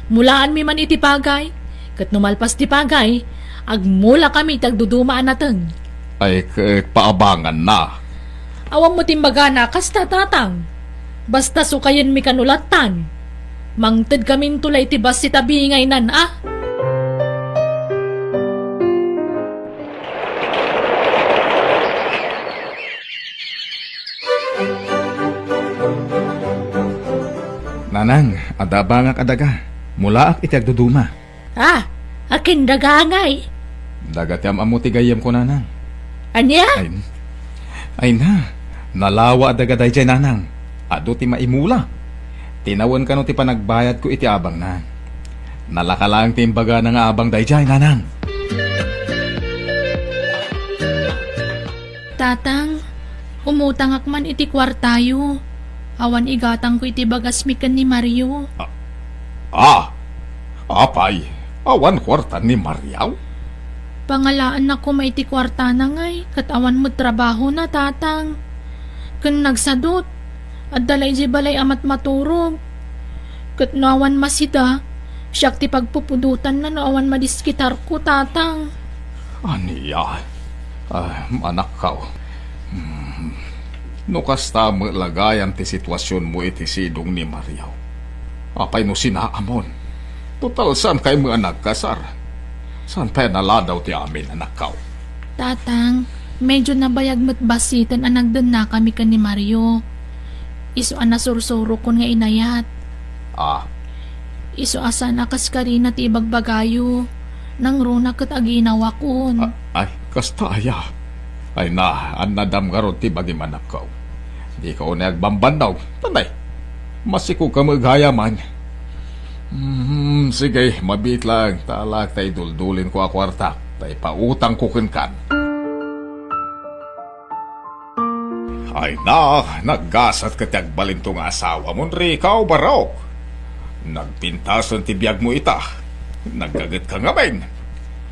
Mulaan mi man iti pagay. Kat numalpas ti pagay, agmula kami tagdudumaan nateng. Ay paabangan na. Awam mo timbaga na kasta tatang. Basta sukayan mi kanulatan. Mangted kamin tulay tibas si tabingay nan Nanang, adabangak adaga. Mula ak iti agduduma. Akin dagangay. Dagatyam amo ti gayam ko nanang. Anya? Ay na. Nalawa adaga day jay nanang. Ado ti maimula. Tinawan ka no ti panagbayad ko iti abang na. Nalakalang ti imbaga na nga abang day jay nanang. Tatang, umutang akman iti kwartayo. Awan igatang ko iti bagasmikan ni Mario. Apay, awan kwarta ni Mariaw? Pangalaan na ko may iti kwarta na ngay, kat awan mo trabaho na tatang. Kan nagsadot, at dalay di balay amat maturog. Kat nawan masida, siyak ti pagpupudutan na awan madiskitar ko tatang. Aniya, anak kaw. No kasta mo lagayan ti sitwasyon mo iti sidong ni Mariaw. Apay no sinaamon. Total saan kayo mga nagkasar? Saan pa naladaw ti amin anak kaw? Tatang, medyo nabayag mo't basitan ang nagdan na kami ka ni Mario. Iso anasursuro kon nga inayat. Iso asa nakas ka rin at ibagbagayo. Nang runa kat aginawa kon. Ay, kasta aya. Ay na, an nadam garot ti bagimanak kaw. Di ka o nagbambandaw. Tanay, masiko ka maghayaman. Sige, mabit lang. Talak tay duldulin ko a kwarta. Tay pautang ko kan. Ay na, naggasat ka tiyag balintong asawa mo, Rikaw, Barok. Nagpintasan tibiyag mo ita. Nagkagat ka nga, Ben.